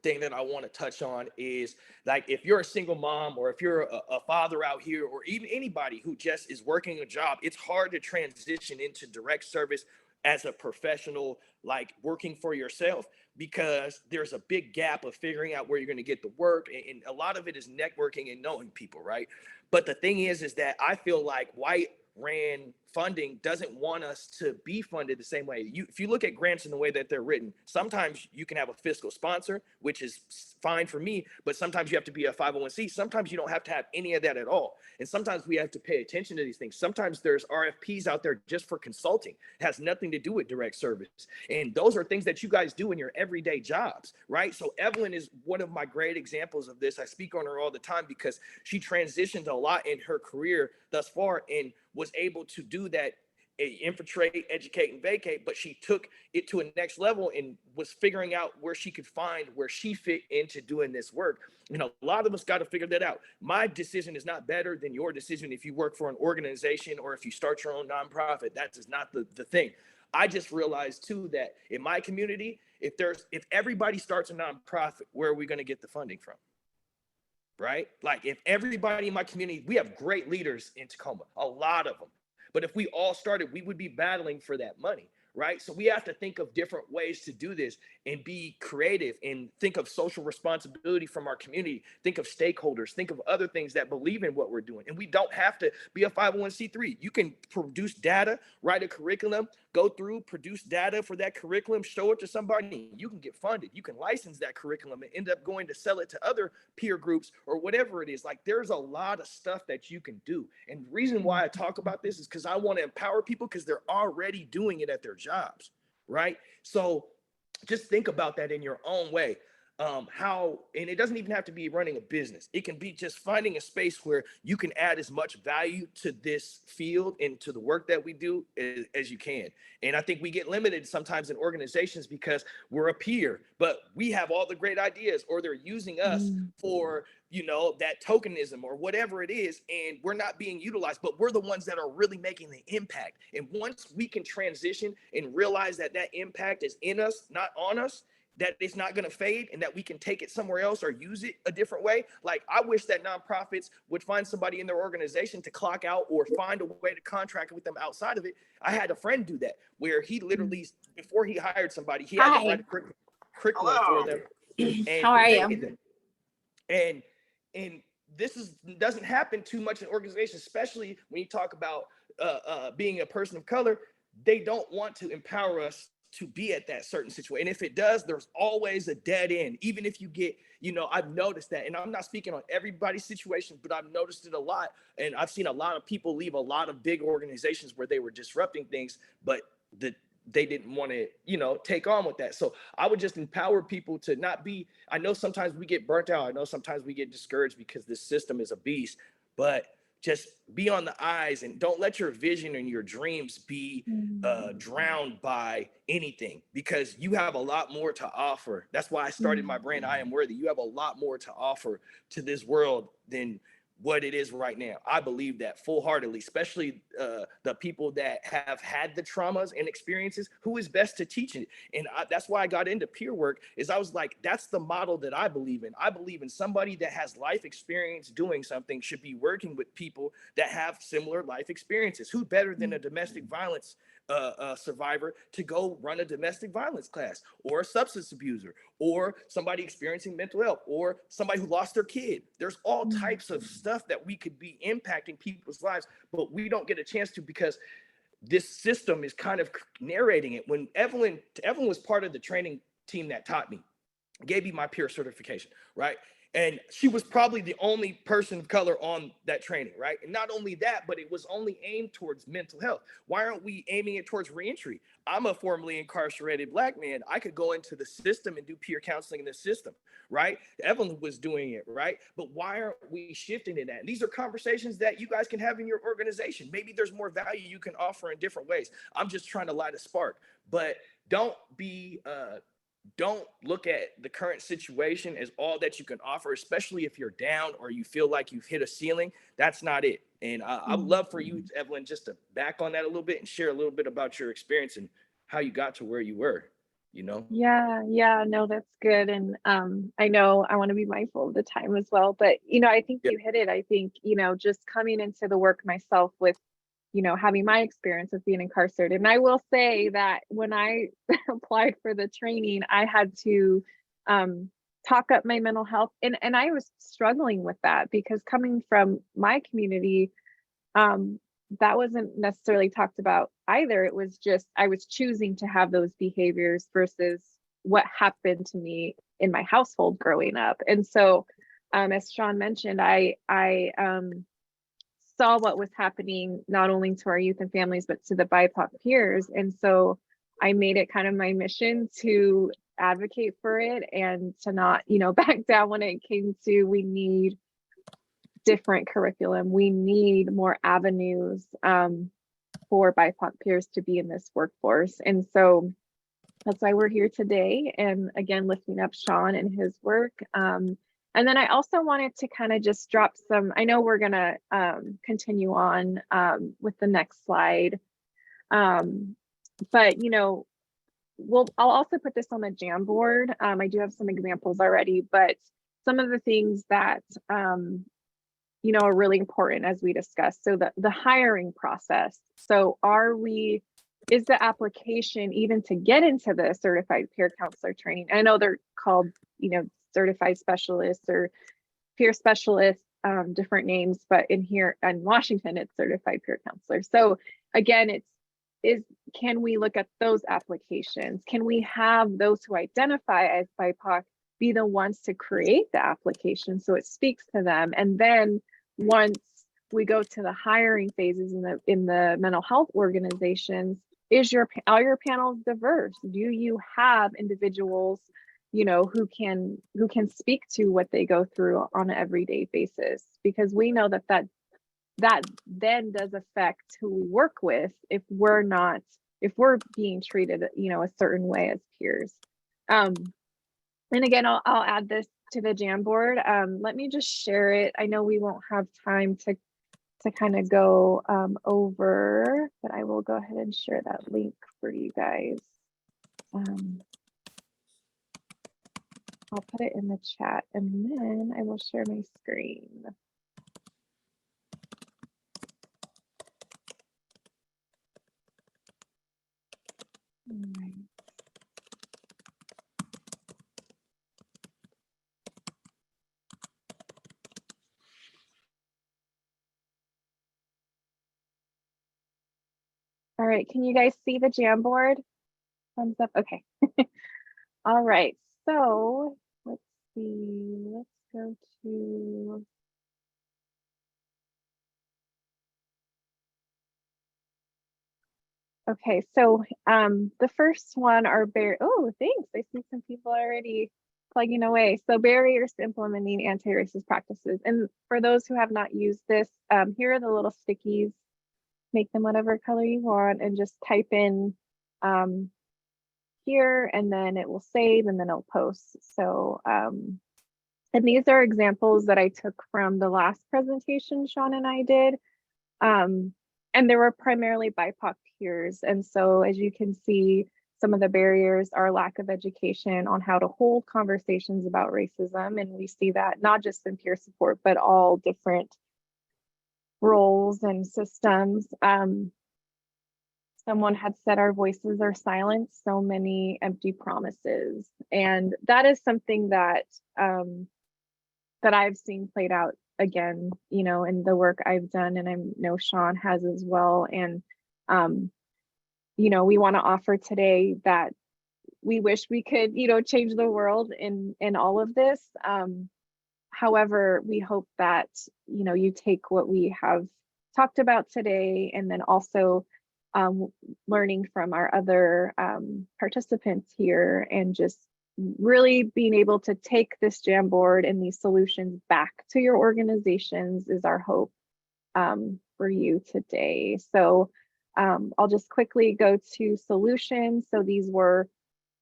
[SPEAKER 2] thing that I want to touch on is, like, if you're a single mom, or if you're a father out here, or even anybody who just is working a job, it's hard to transition into direct service as a professional, like working for yourself, because there's a big gap of figuring out where you're going to get the work. And a lot of it is networking and knowing people, right? But the thing is that I feel like white ran funding doesn't want us to be funded the same way. If you look at grants in the way that they're written, sometimes you can have a fiscal sponsor, which is fine for me, but sometimes you have to be a 501c. Sometimes you don't have to have any of that at all. And sometimes we have to pay attention to these things. Sometimes there's RFPs out there just for consulting. It has nothing to do with direct service. And those are things that you guys do in your everyday jobs, right? So Evelyn is one of my great examples of this. I speak on her all the time because she transitioned a lot in her career thus far and was able to do that, infiltrate, educate, and vacate, but she took it to a next level and was figuring out where she could find where she fit into doing this work. You know, a lot of us got to figure that out. My decision is not better than your decision if you work for an organization or if you start your own nonprofit. That is not the thing. I just realized too that in my community, if everybody starts a nonprofit, where are we going to get the funding from? Right? Like, if everybody in my community, we have great leaders in Tacoma, a lot of them. But if we all started, we would be battling for that money, right? So we have to think of different ways to do this and be creative and think of social responsibility from our community, think of stakeholders, think of other things that believe in what we're doing. And we don't have to be a 501c3. You can produce data, write a curriculum, go through, produce data for that curriculum, show it to somebody, you can get funded. You can license that curriculum and end up going to sell it to other peer groups or whatever it is. Like, there's a lot of stuff that you can do. And the reason why I talk about this is because I want to empower people, because they're already doing it at their jobs, right? So just think about that in your own way. And it doesn't even have to be running a business. It can be just finding a space where you can add as much value to this field and to the work that we do as you can. And I think we get limited sometimes in organizations because we're a peer, but we have all the great ideas, or they're using us for, that tokenism or whatever it is. And we're not being utilized, but we're the ones that are really making the impact. And once we can transition and realize that that impact is in us, not on us, that it's not going to fade, and that we can take it somewhere else or use it a different way. Like, I wish that nonprofits would find somebody in their organization to clock out, or find a way to contract with them outside of it. I had a friend do that, where he literally, before he hired somebody, he had to write a curriculum for them. And
[SPEAKER 1] How are you?
[SPEAKER 2] And this doesn't happen too much in organizations, especially when you talk about being a person of color. They don't want to empower us to be at that certain situation. And if it does, there's always a dead end. Even if you get, I've noticed that, and I'm not speaking on everybody's situation, but I've noticed it a lot. And I've seen a lot of people leave a lot of big organizations where they were disrupting things, but they didn't want to, take on with that. So I would just empower people to not be, I know sometimes we get burnt out. I know sometimes we get discouraged because this system is a beast, but just be on the eyes, and don't let your vision and your dreams be drowned by anything, because you have a lot more to offer. That's why I started my brand, I Am Worthy. You have a lot more to offer to this world than what it is right now. I believe that full-heartedly, especially the people that have had the traumas and experiences, who is best to teach it. And that's why I got into peer work, is I was like, that's the model that I believe in. I believe in somebody that has life experience doing something should be working with people that have similar life experiences. Who better than a domestic violence survivor to go run a domestic violence class, or a substance abuser, or somebody experiencing mental health, or somebody who lost their kid. There's all types of stuff that we could be impacting people's lives, but we don't get a chance to, because this system is kind of narrating it. When Evelyn was part of the training team that taught me, gave me my peer certification, right? And she was probably the only person of color on that training, right? And not only that, but it was only aimed towards mental health. Why aren't we aiming it towards reentry? I'm a formerly incarcerated Black man. I could go into the system and do peer counseling in the system, right? Evelyn was doing it, right? But why aren't we shifting to that? And these are conversations that you guys can have in your organization. Maybe there's more value you can offer in different ways. I'm just trying to light a spark. But don't look at the current situation as all that you can offer, especially if you're down or you feel like you've hit a ceiling. That's not it. And I'd love for you, Evelyn, just to back on that a little bit and share a little bit about your experience and how you got to where you were, you know?
[SPEAKER 1] Yeah, no, that's good. And I know I want to be mindful of the time as well, but I think
[SPEAKER 2] Yeah.
[SPEAKER 1] you hit it. I think, just coming into the work myself with, having my experience of being incarcerated. And I will say that when I applied for the training, I had to talk up my mental health. And I was struggling with that, because coming from my community, that wasn't necessarily talked about either. It was just, I was choosing to have those behaviors versus what happened to me in my household growing up. And so, as Sean mentioned, I saw what was happening not only to our youth and families, but to the BIPOC peers. And so I made it kind of my mission to advocate for it and to not, back down when it came to, we need different curriculum. We need more avenues for BIPOC peers to be in this workforce. And so that's why we're here today. And again, lifting up Sean and his work. And then I also wanted to kind of just drop some, I know we're gonna continue on with the next slide. But I'll also put this on the Jamboard. I do have some examples already, but some of the things that are really important as we discussed. So the hiring process. So is the application even to get into the certified peer counselor training? I know they're called, certified specialists or peer specialists, different names, but in Washington, it's certified peer counselor. So again, can we look at those applications? Can we have those who identify as BIPOC be the ones to create the application so it speaks to them? And then once we go to the hiring phases in the mental health organizations, are your panels diverse? Do you have individuals who can speak to what they go through on an everyday basis? Because we know that then does affect who we work with if we're being treated a certain way as peers. And again, I'll add this to the Jamboard. Let me just share it. I know we won't have time to kind of go over, but I will go ahead and share that link for you guys. I'll put it in the chat and then I will share my screen. All right. All right, can you guys see the Jamboard? Thumbs up, okay. All right, so let's see, let's go to, okay, so the first one are oh, thanks, I see some people already plugging away. So barriers to implementing anti-racist practices. And for those who have not used this, here are the little stickies. Make them whatever color you want and just type in here, and then it will save and then it'll post. So And these are examples that I took from the last presentation Sean and I did. And there were primarily BIPOC peers. And so as you can see, some of the barriers are lack of education on how to hold conversations about racism. And we see that not just in peer support, but all different roles and systems. Someone had said our voices are silent, so many empty promises. And that is something that that I've seen played out again, you know, in the work I've done, and I know Sean has as well. And you know, we want to offer today that we wish we could, you know, change the world in all of this. However, we hope that, you know, you take what we have talked about today, and then also learning from our other participants here, and just really being able to take this Jamboard and these solutions back to your organizations is our hope for you today. So I'll just quickly go to solutions. So these were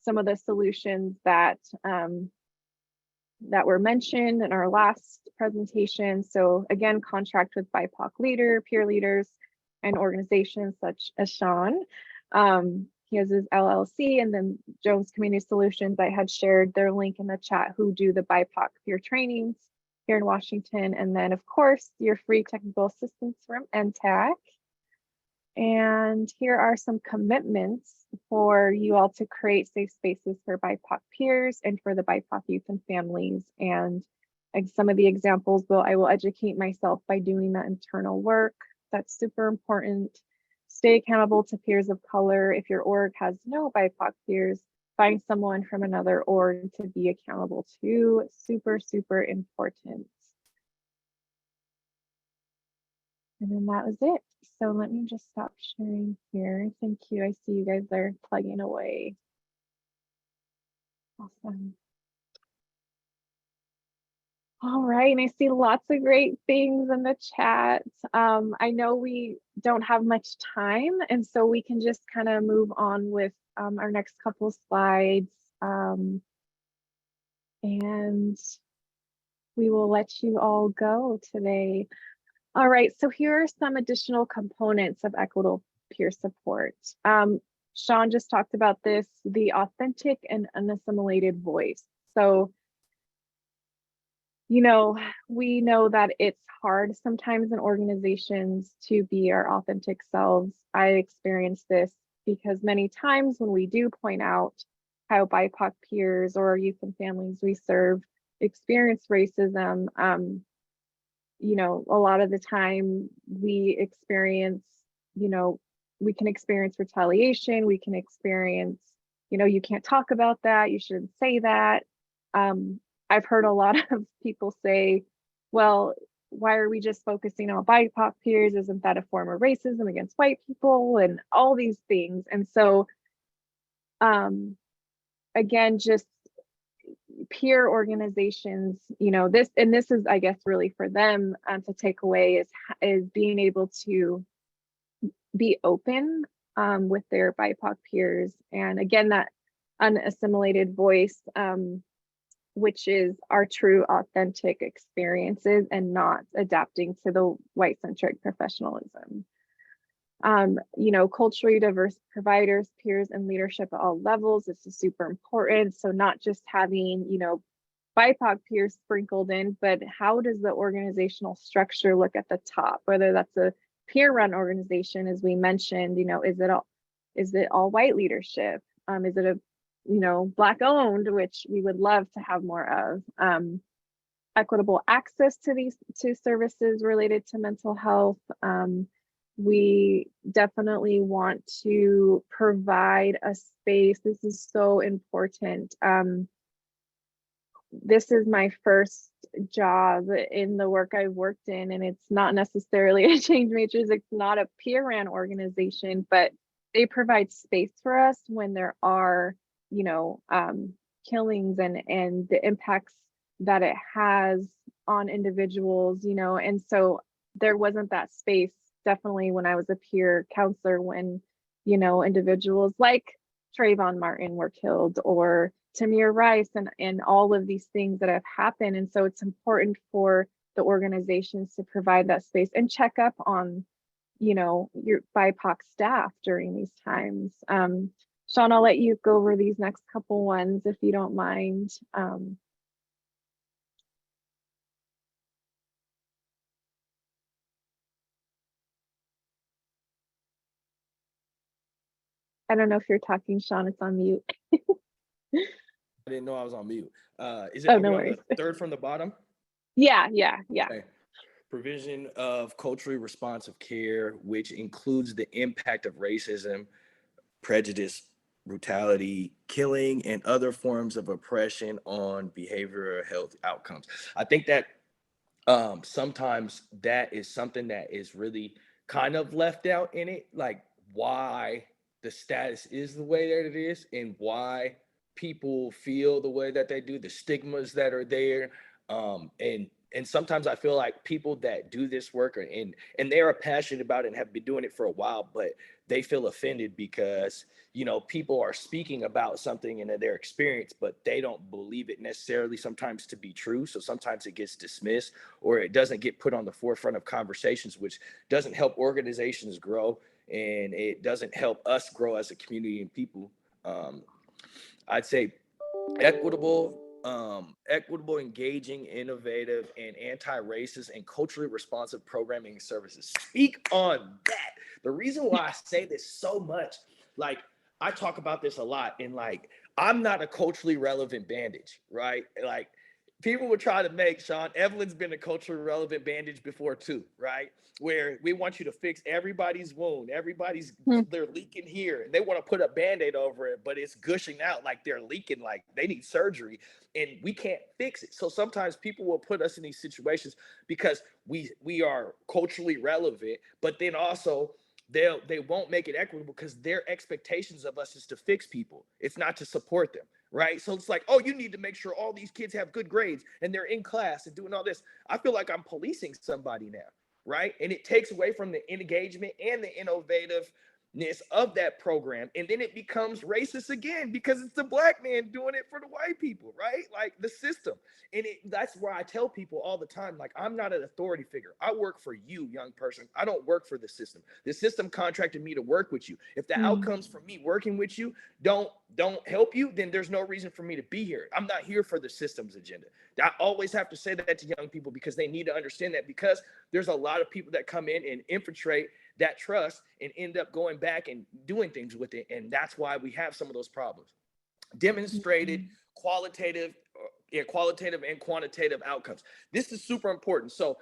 [SPEAKER 1] some of the solutions that that were mentioned in our last presentation. So again, contract with BIPOC peer leaders, and organizations such as Sean. He has his LLC, and then Jones Community Solutions, I had shared their link in the chat, who do the BIPOC peer trainings here in Washington. And then of course, your free technical assistance from NTAC. And here are some commitments for you all to create safe spaces for BIPOC peers and for the BIPOC youth and families. And some of the examples, I will educate myself by doing that internal work. That's super important. Stay accountable to peers of color. If your org has no BIPOC peers, find someone from another org to be accountable to. Super, super important. And then that was it. So let me just stop sharing here. Thank you. I see you guys are plugging away. Awesome. All right, and I see lots of great things in the chat. I know we don't have much time, and so we can just kind of move on with our next couple of slides. And we will let you all go today. All right, so here are some additional components of equitable peer support. Sean just talked about this, the authentic and unassimilated voice. So, you know, we know that it's hard sometimes in organizations to be our authentic selves. I experienced this because many times when we do point out how BIPOC peers or youth and families we serve experience racism, you know, a lot of the time we experience, you know, we can experience retaliation, we can experience, you know, you can't talk about that, you shouldn't say that. I've heard a lot of people say, well, why are we just focusing on BIPOC peers? Isn't that a form of racism against white people and all these things? And so, again, just peer organizations, you know, this is, I guess, really for them to take away is being able to be open with their BIPOC peers. And again, that unassimilated voice, which is our true authentic experiences and not adapting to the white-centric professionalism. You know, culturally diverse providers, peers, and leadership at all levels. This is super important. So not just having, you know, BIPOC peers sprinkled in, but how does the organizational structure look at the top? Whether that's a peer-run organization, as we mentioned, you know, is it all white leadership? Is it a, you know, Black owned, which we would love to have more of. Equitable access to services related to mental health. We definitely want to provide a space. This is so important. This is my first job in the work I've worked in, and it's not necessarily a change matrix. It's not a peer-ran organization, but they provide space for us when there are, you know, killings and the impacts that it has on individuals, you know. And so there wasn't that space, definitely, when I was a peer counselor, when, you know, individuals like Trayvon Martin were killed, or Tamir Rice and all of these things that have happened. And so it's important for the organizations to provide that space and check up on, you know, your BIPOC staff during these times. Sean, I'll let you go over these next couple ones if you don't mind. I don't know if you're talking, Sean, it's on mute.
[SPEAKER 2] I didn't know I was on mute. Is it
[SPEAKER 1] Oh,
[SPEAKER 2] are we
[SPEAKER 1] no
[SPEAKER 2] on
[SPEAKER 1] worries.
[SPEAKER 2] the third from the bottom?
[SPEAKER 1] Yeah.
[SPEAKER 2] Okay. Provision of culturally responsive care, which includes the impact of racism, prejudice, brutality, killing, and other forms of oppression on behavioral health outcomes. I think that sometimes that is something that is really kind of left out in it, like why the status is the way that it is and why people feel the way that they do, the stigmas that are there. And sometimes I feel like people that do this work and they are passionate about it and have been doing it for a while, but they feel offended because, you know, people are speaking about something in their experience, but they don't believe it necessarily sometimes to be true. So sometimes it gets dismissed or it doesn't get put on the forefront of conversations, which doesn't help organizations grow and it doesn't help us grow as a community and people. I'd say equitable, engaging, innovative, and anti-racist and culturally responsive programming and services. Speak on that. The reason why I say this so much, like I talk about this a lot, and like I'm not a culturally relevant bandage, right? Like people would try to make Sean Evelyn's been a culturally relevant bandage before too, right? Where we want you to fix everybody's wound, they're leaking here, and they want to put a band-aid over it, but it's gushing out like they're leaking, like they need surgery, and we can't fix it. So sometimes people will put us in these situations because we are culturally relevant, but then also they won't make it equitable because their expectations of us is to fix people. It's not to support them, right? So it's like, oh, you need to make sure all these kids have good grades and they're in class and doing all this. I feel like I'm policing somebody now, right? And it takes away from the engagement and the innovativeness of that program. And then it becomes racist again because it's the black man doing it for the white people, right? Like the system. And that's where I tell people all the time, like, I'm not an authority figure. I work for you, young person. I don't work for the system. The system contracted me to work with you. If the outcomes from me working with you don't help you, then there's no reason for me to be here. I'm not here for the system's agenda. I always have to say that to young people because they need to understand that, because there's a lot of people that come in and infiltrate that trust and end up going back and doing things with it. And that's why we have some of those problems. Demonstrated qualitative and quantitative outcomes. This is super important. So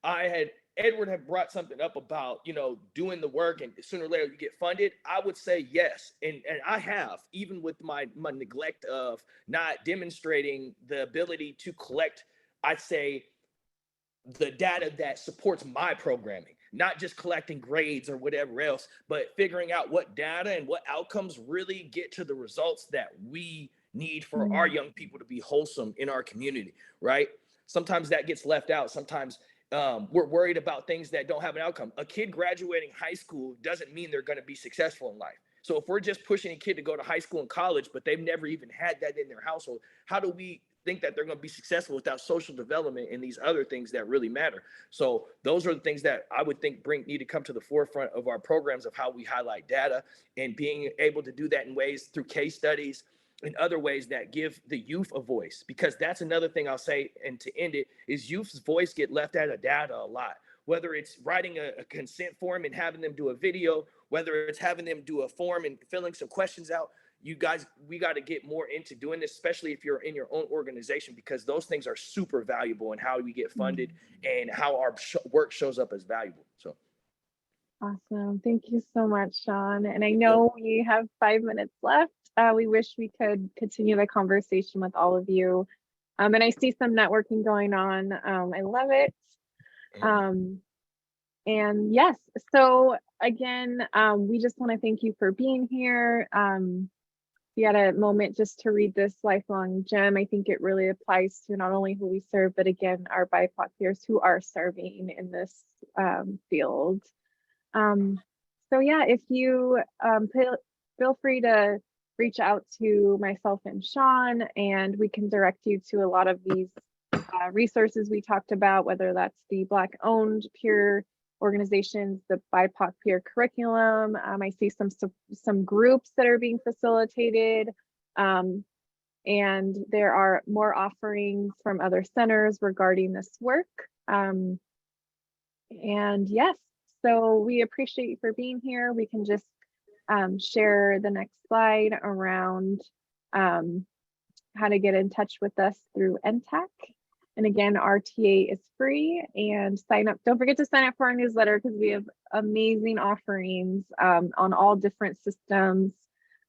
[SPEAKER 2] Edward had brought something up about, you know, doing the work and sooner or later you get funded. I would say yes. And I have, even with my neglect of not demonstrating the ability to collect, I'd say, the data that supports my programming, not just collecting grades or whatever else, but figuring out what data and what outcomes really get to the results that we need for our young people to be wholesome in our community, right? Sometimes that gets left out. Sometimes we're worried about things that don't have an outcome. A kid graduating high school doesn't mean they're going to be successful in life. So if we're just pushing a kid to go to high school and college, but they've never even had that in their household, how do we think that they're going to be successful without social development and these other things that really matter? So those are the things that I would think need to come to the forefront of our programs, of how we highlight data and being able to do that in ways through case studies and other ways that give the youth a voice. Because that's another thing I'll say, and to end it, is youth's voice get left out of data a lot. Whether it's writing a consent form and having them do a video, whether it's having them do a form and filling some questions out, you guys, we got to get more into doing this, especially if you're in your own organization, because those things are super valuable in how we get funded and how our work shows up as valuable. So.
[SPEAKER 1] Awesome. Thank you so much, Sean. And I know we have 5 minutes left. We wish we could continue the conversation with all of you. And I see some networking going on. I love it. And yes, so again, we just want to thank you for being here. We had a moment just to read this lifelong gem. I think it really applies to not only who we serve, but again, our BIPOC peers who are serving in this field. So yeah, if you feel free to reach out to myself and Sean, and we can direct you to a lot of these resources we talked about, whether that's the Black-owned peer organizations, the BIPOC peer curriculum. I see some groups that are being facilitated, and there are more offerings from other centers regarding this work. And yes, so we appreciate you for being here. We can just share the next slide around how to get in touch with us through NTAC. And again, RTA is free, and sign up. Don't forget to sign up for our newsletter, because we have amazing offerings on all different systems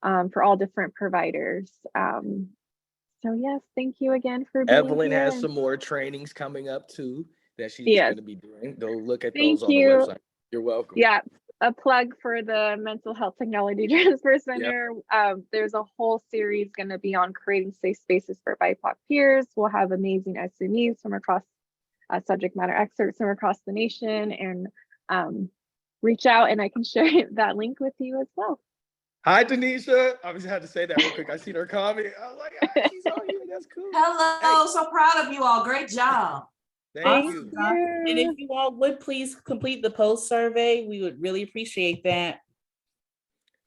[SPEAKER 1] for all different providers. So yes, thank you again for being
[SPEAKER 2] Evelyn
[SPEAKER 1] here.
[SPEAKER 2] has some more trainings coming up too that she's
[SPEAKER 1] Yes.
[SPEAKER 2] going to be doing. Go look at
[SPEAKER 1] Thank
[SPEAKER 2] those on
[SPEAKER 1] you.
[SPEAKER 2] the website. You're welcome.
[SPEAKER 1] Yeah, a plug for the Mental Health Technology Transfer Center. There's a whole series going to be on creating safe spaces for BIPOC peers. We'll have amazing SMEs from across subject matter experts from across the nation, and reach out and I can share that link with you as well.
[SPEAKER 2] Hi, Denisha. I just had to say that real quick. I seen her comment. I was like, ah, she's on here. That's cool.
[SPEAKER 6] Hello, so proud of you all. Great job.
[SPEAKER 2] Thank you.
[SPEAKER 6] And if you all would please complete the post survey, we would really appreciate that.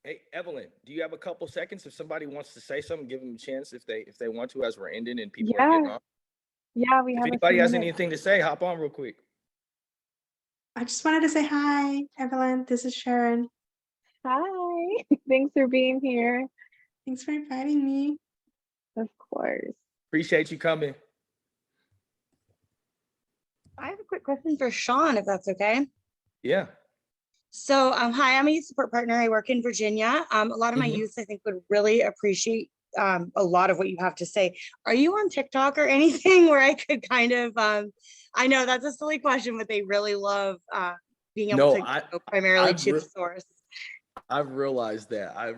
[SPEAKER 2] Hey, Evelyn, do you have a couple seconds? If somebody wants to say something, give them a chance if they want to, as we're ending and people are getting off.
[SPEAKER 1] Yeah, we have.
[SPEAKER 2] If anybody has anything to say, hop on real quick.
[SPEAKER 7] I just wanted to say hi, Evelyn. This is Sharon.
[SPEAKER 1] Hi, thanks for being here.
[SPEAKER 7] Thanks for inviting me.
[SPEAKER 1] Of course.
[SPEAKER 2] Appreciate you coming.
[SPEAKER 8] I have a quick question for Sean, if that's okay.
[SPEAKER 2] Yeah.
[SPEAKER 8] So, hi, I'm a youth support partner. I work in Virginia. A lot of my youth, I think, would really appreciate a lot of what you have to say. Are you on TikTok or anything where I could kind of, I know that's a silly question, but they really love being able to go primarily to the source.
[SPEAKER 2] I've realized that. I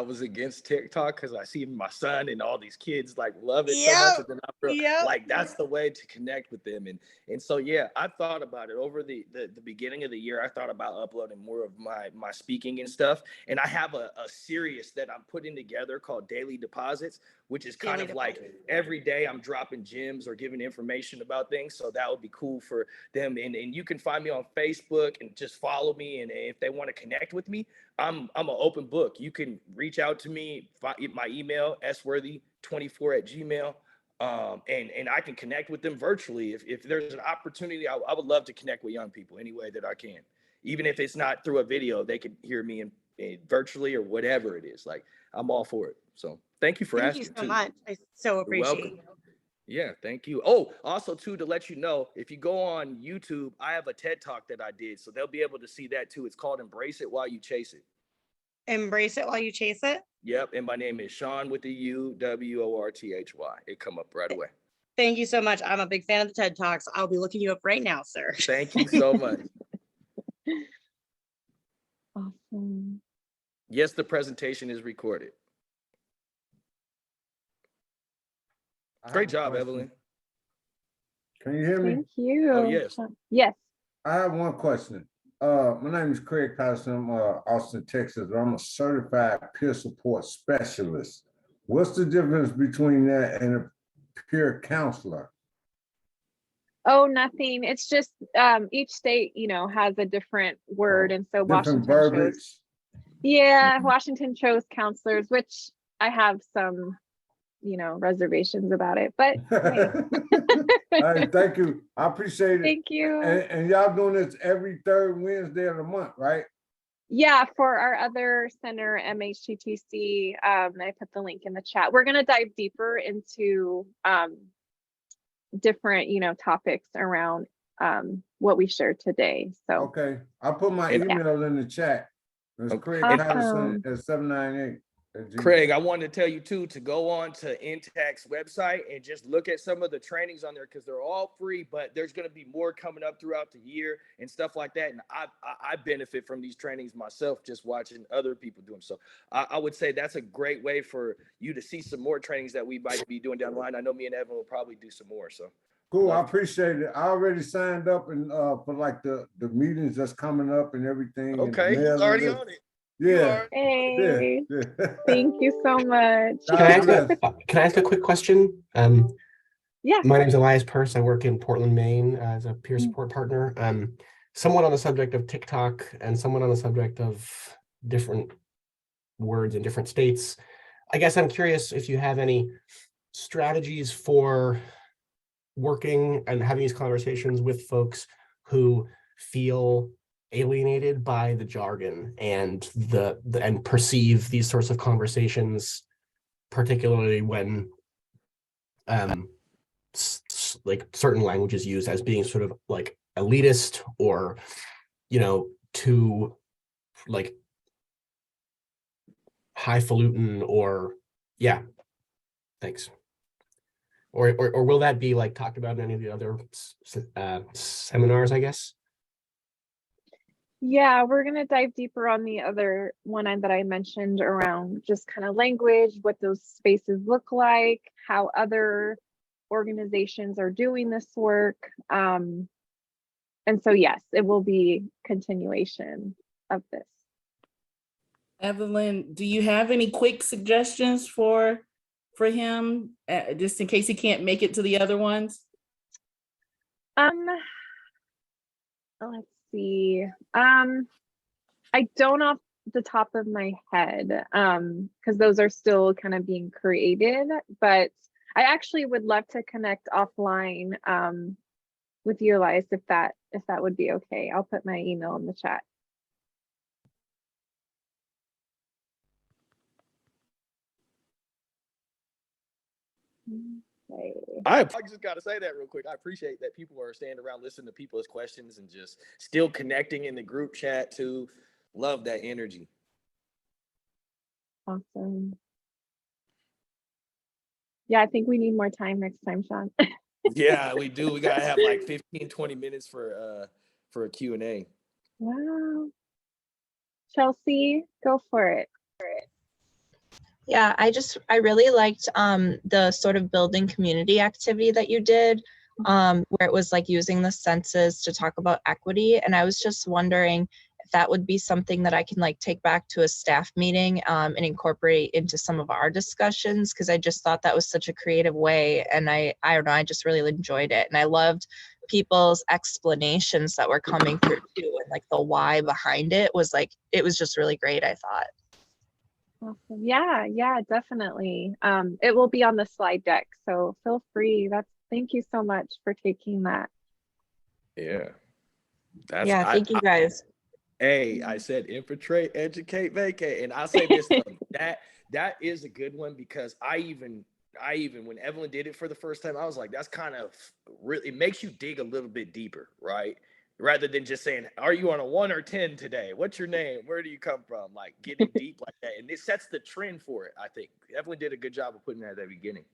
[SPEAKER 2] was against TikTok because I see my son and all these kids like love it so much. And then I feel like that's the way to connect with them. And so, yeah, I thought about it over the beginning of the year. I thought about uploading more of my speaking and stuff. And I have a series that I'm putting together called Daily Deposits, which is kind of like every day I'm dropping gems or giving information about things. So that would be cool for them. And you can find me on Facebook and just follow me. And if they want to connect with me, I'm an open book. You can reach out to me, my email, sworthy24@gmail. And I can connect with them virtually. If there's an opportunity, I would love to connect with young people any way that I can. Even if it's not through a video, they could hear me in virtually or whatever it is. Like, I'm all for it. So thank you for asking.
[SPEAKER 8] Thank you so much. I so appreciate it.
[SPEAKER 2] Yeah, thank you. Oh, also too, to let you know, if you go on YouTube, I have a TED Talk that I did, so they'll be able to see that too. It's called Embrace It While You Chase It.
[SPEAKER 8] Embrace it while you chase it?
[SPEAKER 2] Yep, and my name is Sean with the UWORTHY. It come up right away.
[SPEAKER 8] Thank you so much. I'm a big fan of the TED Talks. I'll be looking you up right now, sir.
[SPEAKER 2] Thank you so much.
[SPEAKER 1] Awesome.
[SPEAKER 2] Yes, the presentation is recorded. Great job, Evelyn.
[SPEAKER 9] Can you hear me?
[SPEAKER 1] Thank you.
[SPEAKER 2] Oh, yes.
[SPEAKER 1] Yes.
[SPEAKER 9] I have one question. My name is Craig Patterson. I'm Austin, Texas. I'm a certified peer support specialist. What's the difference between that and a peer counselor?
[SPEAKER 1] Oh, nothing. It's just each state, has a different word, and so
[SPEAKER 9] Different
[SPEAKER 1] Washington
[SPEAKER 9] verbiage.
[SPEAKER 1] chose. Yeah, Washington chose counselors, which I have some, reservations about it. But hey.
[SPEAKER 9] All right, thank you. I appreciate it.
[SPEAKER 1] Thank you.
[SPEAKER 9] And y'all doing this every third Wednesday of the month, right?
[SPEAKER 1] Yeah, for our other center, MHTTC, I put the link in the chat. We're going to dive deeper into different, topics around what we shared today. So
[SPEAKER 9] Okay, I'll put my email in the chat. It's Craig Patterson at 798.
[SPEAKER 2] Craig, I wanted to tell you too to go on to INTAC's website and just look at some of the trainings on there, because they're all free, but there's going to be more coming up throughout the year and stuff like that. And I benefit from these trainings myself, just watching other people do them. So I would say that's a great way for you to see some more trainings that we might be doing down the line. I know me and Evan will probably do some more. So
[SPEAKER 9] cool, I appreciate it. I already signed up and for like the meetings that's coming up and everything.
[SPEAKER 2] Okay, he's already on it.
[SPEAKER 9] Yeah.
[SPEAKER 1] Hey,
[SPEAKER 9] Yeah.
[SPEAKER 1] thank you so much.
[SPEAKER 10] Can I ask a quick question?
[SPEAKER 1] Yeah.
[SPEAKER 10] My name is Elias Purse. I work in Portland, Maine as a peer support partner. Somewhat on the subject of TikTok and somewhat on the subject of different words in different states. I guess I'm curious if you have any strategies for working and having these conversations with folks who feel alienated by the jargon and and perceive these sorts of conversations, particularly when like certain languages used as being sort of like elitist or, you know, too like highfalutin or yeah. Thanks. Or will that be like talked about in any of the other seminars, I guess?
[SPEAKER 1] Yeah, we're going to dive deeper on the other one that I mentioned around just kind of language, what those spaces look like, how other organizations are doing this work. And so, yes, it will be continuation of this.
[SPEAKER 6] Evelyn, do you have any quick suggestions for him, just in case he can't make it to the other ones?
[SPEAKER 1] Let's see. I don't off the top of my head, because those are still kind of being created, but I actually would love to connect offline with you, Elias, if that would be okay. I'll put my email in the chat. Okay.
[SPEAKER 2] I just got to say that real quick. I appreciate that people are staying around, listening to people's questions and just still connecting in the group chat too. Love that energy.
[SPEAKER 1] Awesome. Yeah, I think we need more time next time, Sean.
[SPEAKER 2] Yeah, we do. We got to have like 15, 20 minutes for a Q&A.
[SPEAKER 1] Wow. Chelsea, go for it.
[SPEAKER 11] Yeah, I really liked the sort of building community activity that you did, where it was like using the senses to talk about equity. And I was just wondering if that would be something that I can like take back to a staff meeting and incorporate into some of our discussions, because I just thought that was such a creative way. And I don't know, I just really enjoyed it. And I loved people's explanations that were coming through too, and like the why behind it was like, it was just really great, I thought.
[SPEAKER 1] Awesome. Yeah, definitely. It will be on the slide deck, so feel free. Thank you so much for taking that.
[SPEAKER 2] Yeah.
[SPEAKER 11] Thank you guys.
[SPEAKER 2] Hey, I said infiltrate, educate, vacate. And I'll say this, that is a good one, because I even when Evelyn did it for the first time, I was like, that's kind of really, it makes you dig a little bit deeper, right? Rather than just saying, are you on a 1 or 10 today? What's your name? Where do you come from? Like getting deep like that. And it sets the trend for it, I think. Evelyn did a good job of putting that at the beginning.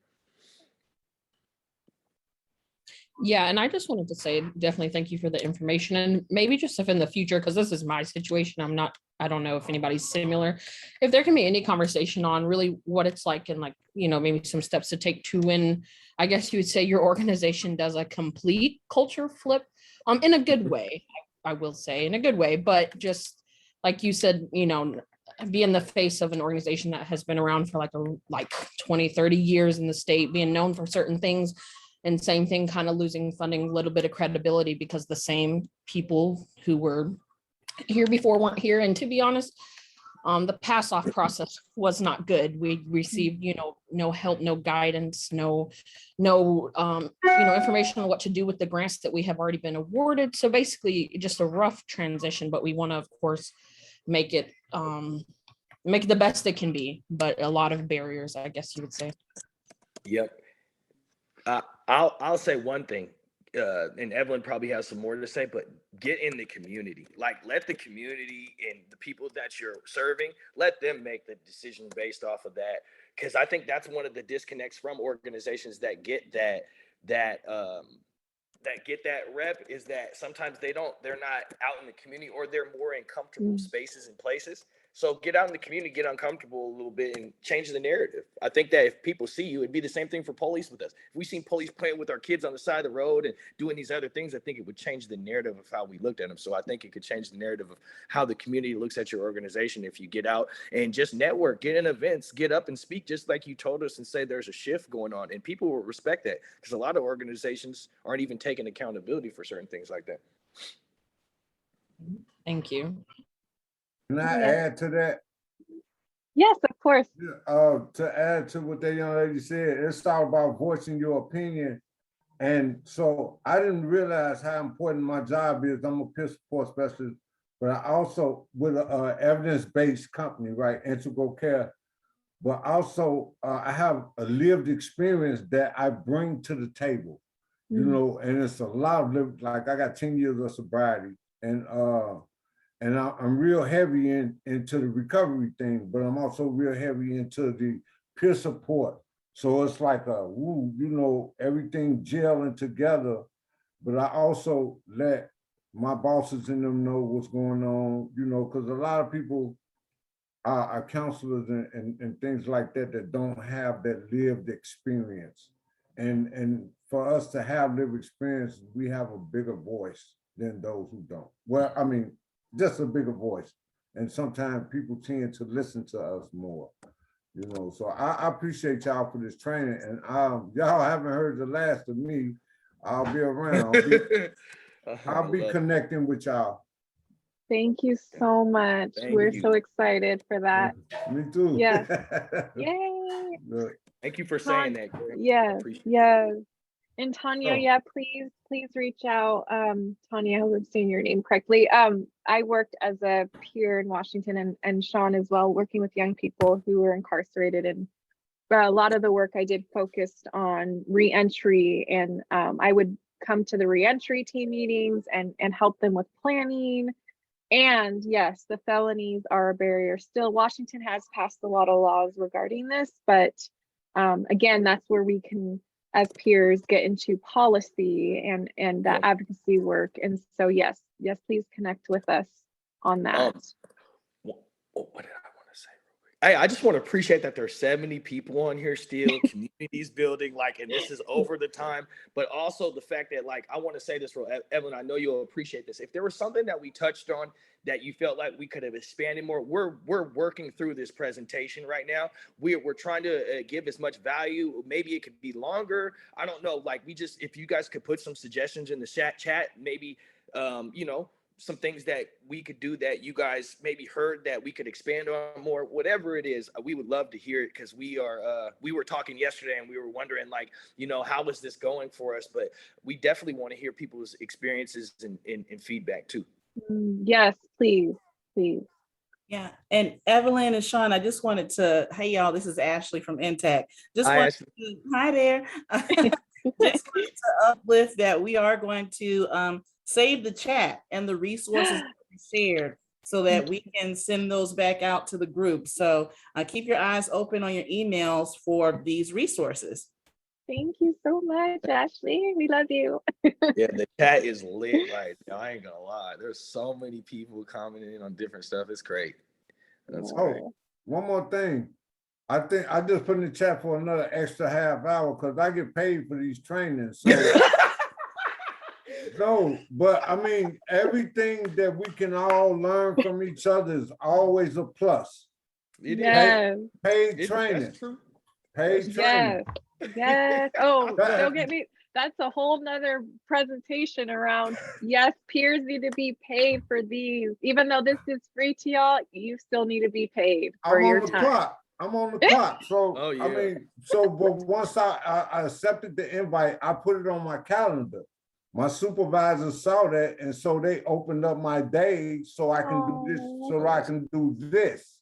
[SPEAKER 12] Yeah, and I just wanted to say definitely thank you for the information, and maybe just if in the future, because this is my situation, I don't know if anybody's similar, if there can be any conversation on really what it's like, and like, you know, maybe some steps to take to when, I guess you would say, your organization does a complete culture flip, in a good way, I will say, in a good way, but just like you said, you know, be in the face of an organization that has been around for like 20, 30 years in the state, being known for certain things. And same thing, kind of losing funding, a little bit of credibility, because the same people who were here before weren't here. And to be honest, the pass off process was not good. We received, you know, no help, no guidance, no you know, information on what to do with the grants that we have already been awarded. So basically just a rough transition, but we want to, of course, make it the best it can be, but a lot of barriers, I guess you would say.
[SPEAKER 2] Yep. I'll say one thing, and Evelyn probably has some more to say, but get in the community. Like, let the community and the people that you're serving, let them make the decision based off of that. Because I think that's one of the disconnects from organizations that get that rep, is that sometimes they're not out in the community, or they're more in comfortable spaces and places. So get out in the community, get uncomfortable a little bit, and change the narrative. I think that if people see you, it'd be the same thing for police with us. If we seen police playing with our kids on the side of the road and doing these other things, I think it would change the narrative of how we looked at them. So I think it could change the narrative of how the community looks at your organization if you get out and just network, get in events, get up and speak just like you told us and say there's a shift going on. And people will respect that because a lot of organizations aren't even taking accountability for certain things like that.
[SPEAKER 12] Thank you.
[SPEAKER 9] Can I add to that?
[SPEAKER 1] Yes, of course.
[SPEAKER 9] To add to what that young lady said, it's all about voicing your opinion. And so I didn't realize how important my job is. I'm a peer support specialist, but I also with an evidence-based company, right, Integral Care. But also I have a lived experience that I bring to the table, you know, and it's a lot of lived, like I got 10 years of sobriety, and I'm real heavy into the recovery thing, but I'm also real heavy into the peer support. So it's like you know, everything gelling together, but I also let my bosses in them know what's going on, you know, because a lot of people are counselors and things like that that don't have that lived experience. And for us to have lived experience, we have a bigger voice than those who don't. Well, I mean, just a bigger voice. And sometimes people tend to listen to us more, you know. So I appreciate y'all for this training. And y'all haven't heard the last of me. I'll be around. I'll be connecting with y'all.
[SPEAKER 1] Thank you so much. We're so excited for that.
[SPEAKER 9] Me too.
[SPEAKER 1] Yes. Yay.
[SPEAKER 2] Thank you for saying that.
[SPEAKER 1] Yes. Yes. And Tanya, yeah, please reach out. Tanya, I hope I'm saying your name correctly. I worked as a peer in Washington and Sean as well, working with young people who were incarcerated. And a lot of the work I did focused on reentry, and I would come to the reentry team meetings and help them with planning. And yes, the felonies are a barrier. Still, Washington has passed a lot of laws regarding this, but again, that's where we can, as peers, get into policy and that advocacy work. And so yes, please connect with us on that.
[SPEAKER 2] What did I want to say? I just want to appreciate that there's 70 people on here still, communities building, like, and this is over the time, but also the fact that, like, I want to say this, Evelyn, I know you'll appreciate this. If there was something that we touched on that you felt like we could have expanded more, we're working through this presentation right now. We're trying to give as much value. Maybe it could be longer. I don't know. Like, if you guys could put some suggestions in the chat, maybe, you know, some things that we could do that you guys maybe heard that we could expand on more, whatever it is, we would love to hear it, because we were talking yesterday and we were wondering, like, you know, how is this going for us? But we definitely want to hear people's experiences and feedback too.
[SPEAKER 1] Yes, please.
[SPEAKER 6] Yeah, and Evelyn and Sean, I just wanted to, hey y'all, this is Ashley from Intact. Hi there. Just wanted to uplift that we are going to save the chat and the resources that we shared so that we can send those back out to the group. So keep your eyes open on your emails for these resources.
[SPEAKER 1] Thank you so much, Ashley. We love you.
[SPEAKER 2] Yeah, the chat is lit right now. I ain't gonna lie. There's so many people commenting on different stuff. It's great. That's great.
[SPEAKER 9] One more thing. I think I just put in the chat for another extra half hour because I get paid for these trainings. So no, but I mean, everything that we can all learn from each other is always a plus.
[SPEAKER 1] Yes.
[SPEAKER 9] Paid training. Paid training.
[SPEAKER 1] Yes. Oh, don't get me. That's a whole nother presentation around, yes, peers need to be paid for these. Even though this is free to y'all, you still need to be paid for your time.
[SPEAKER 9] I'm on the clock. So, I mean, but once I accepted the invite, I put it on my calendar. My supervisor saw that, and so they opened up my day so I can do this, so I can do this.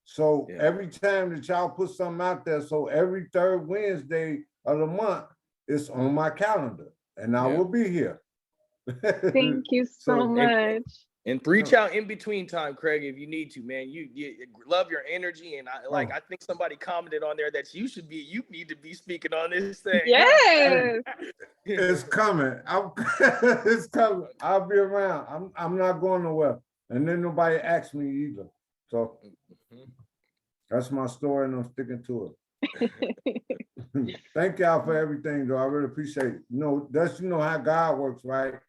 [SPEAKER 9] So every time that y'all put something out there, so every third Wednesday of the month, it's on my calendar, and I will be here.
[SPEAKER 1] Thank you so much.
[SPEAKER 2] And reach out in between time, Craig, if you need to, man. You love your energy, and I think somebody commented on there that you need to be speaking on this thing.
[SPEAKER 1] Yes.
[SPEAKER 9] It's coming. It's coming. I'll be around. I'm not going nowhere. And then nobody asks me either. So that's my story, and I'm sticking to it. Thank y'all for everything, though. I really appreciate it. That's how God works, right?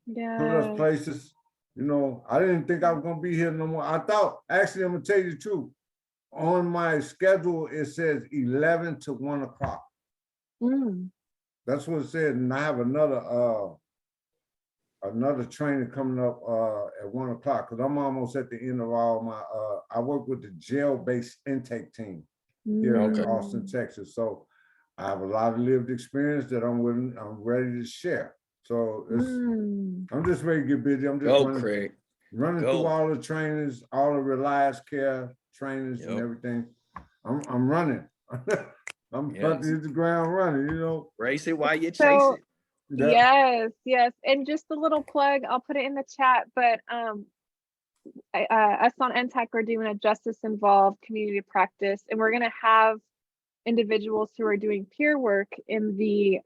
[SPEAKER 9] Put us
[SPEAKER 1] Yeah.
[SPEAKER 9] places. I didn't think I was gonna be here no more. I thought, actually, I'm gonna tell you the truth. On my schedule, it says 11 to 1 o'clock. That's what it said, and I have another training coming up at 1 o'clock, because I'm almost at the end of all my I work with the jail-based intake team here in Austin, Texas. So I have a lot of lived experience that I'm ready to share. So I'm just ready to get busy. I'm just running through all the trainings, all the Reliance Care trainings and everything. I'm running. I'm about to hit the ground running,
[SPEAKER 2] Race it while you chase
[SPEAKER 1] So,
[SPEAKER 2] it.
[SPEAKER 1] yes. And just a little plug, I'll put it in the chat, but us on NTAC are doing a justice involved community practice, and we're going to have individuals who are doing peer work in the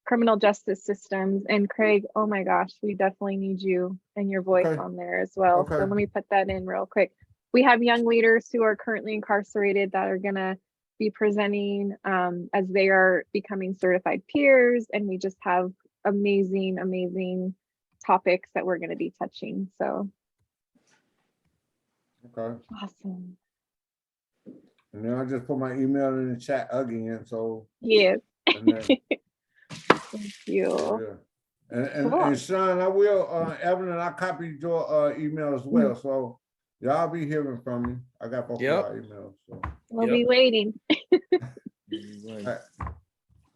[SPEAKER 1] criminal justice systems. And Craig, oh my gosh, we definitely need you and your voice on there as well. So let me put that in real quick. We have young leaders who are currently incarcerated that are going to be presenting as they are becoming certified peers, and we just have amazing topics that we're going to be touching. So awesome.
[SPEAKER 9] And then I just put my email in the chat again. So
[SPEAKER 1] yes.
[SPEAKER 9] Thank
[SPEAKER 1] you.
[SPEAKER 9] And Sean, I will Evelyn, I copied your email as well. So y'all be hearing from me. I got both of y'all emails. So
[SPEAKER 1] we'll be waiting.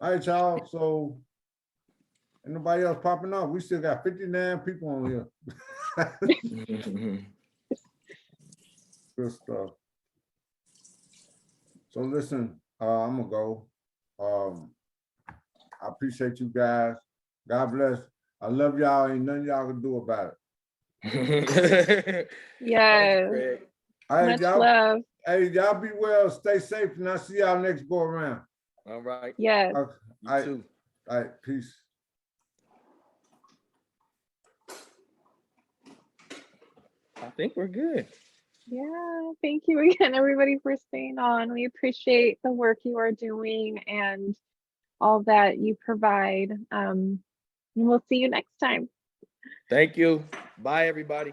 [SPEAKER 9] All right, y'all. So ain't nobody else popping up. We still got 59 people on here. Good stuff. So listen, I'm gonna go. I appreciate you guys. God bless. I love y'all. Ain't nothing y'all can do about
[SPEAKER 2] it.
[SPEAKER 1] Yes.
[SPEAKER 9] All right,
[SPEAKER 1] much
[SPEAKER 9] y'all.
[SPEAKER 1] Love.
[SPEAKER 9] Hey, y'all be well. Stay safe, and I'll see y'all next go around.
[SPEAKER 2] All right.
[SPEAKER 1] Yes.
[SPEAKER 9] Okay.
[SPEAKER 2] You too.
[SPEAKER 9] All right. Peace.
[SPEAKER 2] I think we're good.
[SPEAKER 1] Yeah, thank you again, everybody, for staying on. We appreciate the work you are doing and all that you provide. And we'll see you next time.
[SPEAKER 2] Thank you. Bye, everybody.